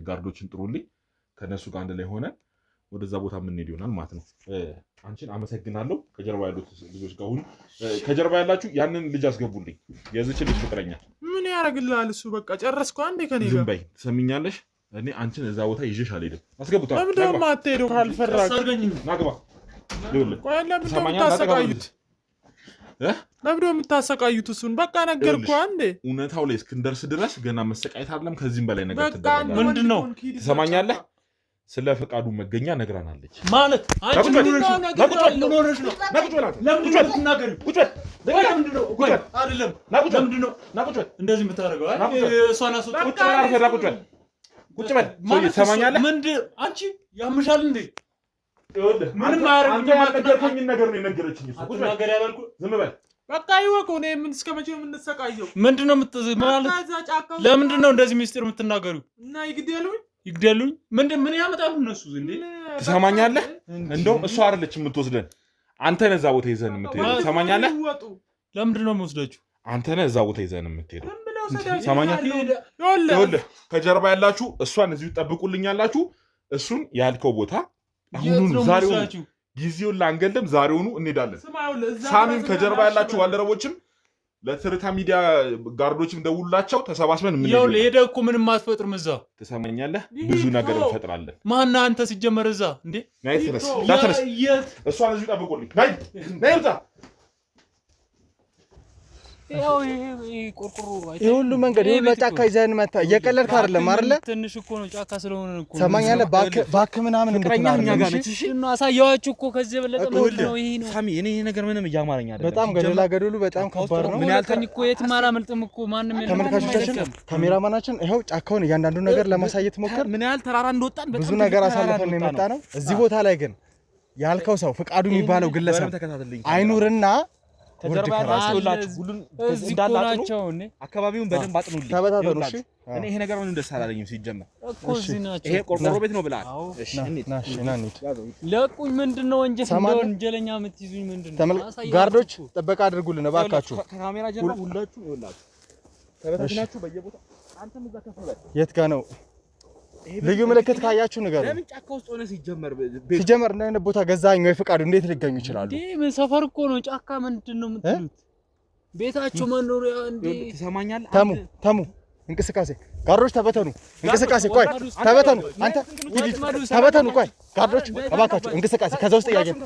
ጋርዶችን ጥሩልኝ። ከነሱ ጋር አንድ ላይ ሆነ ወደዛ ቦታ የምንሄድ ይሆናል ማለት ነው። አንቺን አመሰግናለሁ። ከጀርባ ያሉት ልጆች ጋር ሁሉ ከጀርባ ያላችሁ ያንን ልጅ አስገቡልኝ። የዚች ልጅ ፍቅረኛ ምን ያደርግልሃል እሱ? በቃ ጨረስኩ። አንዴ ከኔ ጋር ዝም በይ። ትሰሚኛለሽ? እኔ አንቺን እዛ ቦታ ይዤሽ አልሄድም። አስገቡታል። ለምን ደግሞ አትሄደው? ካልፈራክ ናግባ። ቆይ ለምን ደግሞ የምታሰቃዩት? ለምን ደግሞ የምታሰቃዩት እሱን? በቃ ነገርኩህ። አንዴ እውነታው ላይ እስክንደርስ ድረስ ገና መሰቃየት አይደለም ከዚህም በላይ ነገር ትደረጋለህ። ምንድን ነው? ትሰማኛለህ? ስለ ፈቃዱ መገኛ ነግራናለች ማለት አንቺ ምን ሆነሽ ነው? እንደዚህ የምታደርገው? እሷን ቁጭ በል ትሰማኛለህ? ምንድን አንቺ ያምሻል እንዴ? ምንም አያደርግም ነገር ነው የነገረችኝ። አትናገር ያላልኩህ? ዝም በል በቃ ይወቀው። እኔ ምን እስከ መቼ የምንሰቃየው? ምንድን ነው ማለት? ለምንድን ነው እንደዚህ ሚስጥር የምትናገሩ? እና ይግደሉኝ ይግደሉኝ? ምን ያመጣሉ እነሱ እንዴ? ትሰማኛለህ? እንደውም እሷ አይደለች የምትወስደን፣ አንተ ነህ እዛ ቦታ ይዘን የምትሄደው። ትሰማኛለህ? ለምንድን ነው የምወስዳችሁ? አንተ ነህ እዛ ቦታ ይዘን የምትሄደው። ትሰማኛለህ? ከጀርባ ያላችሁ እሷን እዚሁ ጠብቁልኛላችሁ። እሱን ያልከው ቦታ አሁኑን ዛሬውን ጊዜውን ላንገልም ዛሬውኑ እንሄዳለን። ሳሚም ከጀርባ ያላችሁ ባልደረቦችም ለትርታ ሚዲያ ጋርዶችም ደውላቸው ተሰባስበን ምን ይኸውልህ ሄደህ እኮ ምንም አትፈጥርም እዛ። ትሰማኛለህ? ብዙ ነገር እንፈጥራለን። ማነህ አንተ ሲጀመር እዛ እንዴ? ናይ ተነስ እሷን እዚሁ ጠብቁልኝ። ናይ ውጣ። ያው ይሄ ቆርቆሮ ይሄ ሁሉ መንገድ ይሄ ጫካ ይዘን መጣ። እየቀለድክ አይደለም አይደለ? ትንሽ እኮ ነው ጫካ ስለሆነ እኮ ሰማኛለህ። ባክ ምናምን ፍቅረኛ እኛ ጋር ነች። እሺ እና አሳያችሁ እኮ ከዚህ የበለጠ ነው ይሄ ነው። ሳሚ እኔ ይሄ ነገር ምንም እያማረኝ አይደለም። በጣም ገደላ ገደሉ በጣም ከባድ ነው። ምን ያልከኝ እኮ የትም አላመልጥም እኮ ማንንም የለም። ተመልካቾቻችን ካሜራማናችን ይኸው ጫካውን እያንዳንዱ ነገር ለማሳየት ሞከር። ምን ያህል ተራራ እንደወጣን ብዙ ነገር አሳልፈን ነው የመጣ ነው። እዚህ ቦታ ላይ ግን ያልከው ሰው ፍቃዱ የሚባለው ግለሰብ አይኑርና ከጀርባ ያላችሁ ሁሉን እንዳላችሁ አካባቢውን በደንብ አጥኑልኝ። ተበታተኑ። እሺ እኔ ይሄ ነገር ምንም ደስ አላለኝም ሲጀመር። እኮ እዚህ ናቸው። ይሄ ቆርቆሮ ቤት ነው ብለሃል። እሺ እንሂድ። ለቁኝ። ምንድነው ወንጀለኛ የምትይዙኝ? ምንድነው? ጋርዶች ጥበቃ አድርጉልን እባካችሁ። ከካሜራ ጀርባ ሁላችሁ ይኸውላችሁ ተበታትናችሁ በየቦታው አንተም እዛ ከፈለ የት ጋር ነው? ልዩ ምልክት ካያችሁ ንገሩ። ለምን ጫካ ውስጥ ሆነ ሲጀመር እንደ አይነት ቦታ ገዛኸኝ ወይ ፍቃዱ እንዴት ሊገኙ ይችላሉ? ምን ሰፈር እኮ ነው ጫካ። ምንድነው የምትሉት? ቤታችሁ መኖሪያ እንዴ? ትሰማኛለህ? ተሙ እንቅስቃሴ ጋርዶች ተበተኑ። እንቅስቃሴ ቆይ ተበተኑ። አንተ ተበተኑ። ቆይ ጋርዶች እባካችሁ እንቅስቃሴ ከዛ ውስጥ ያዙት።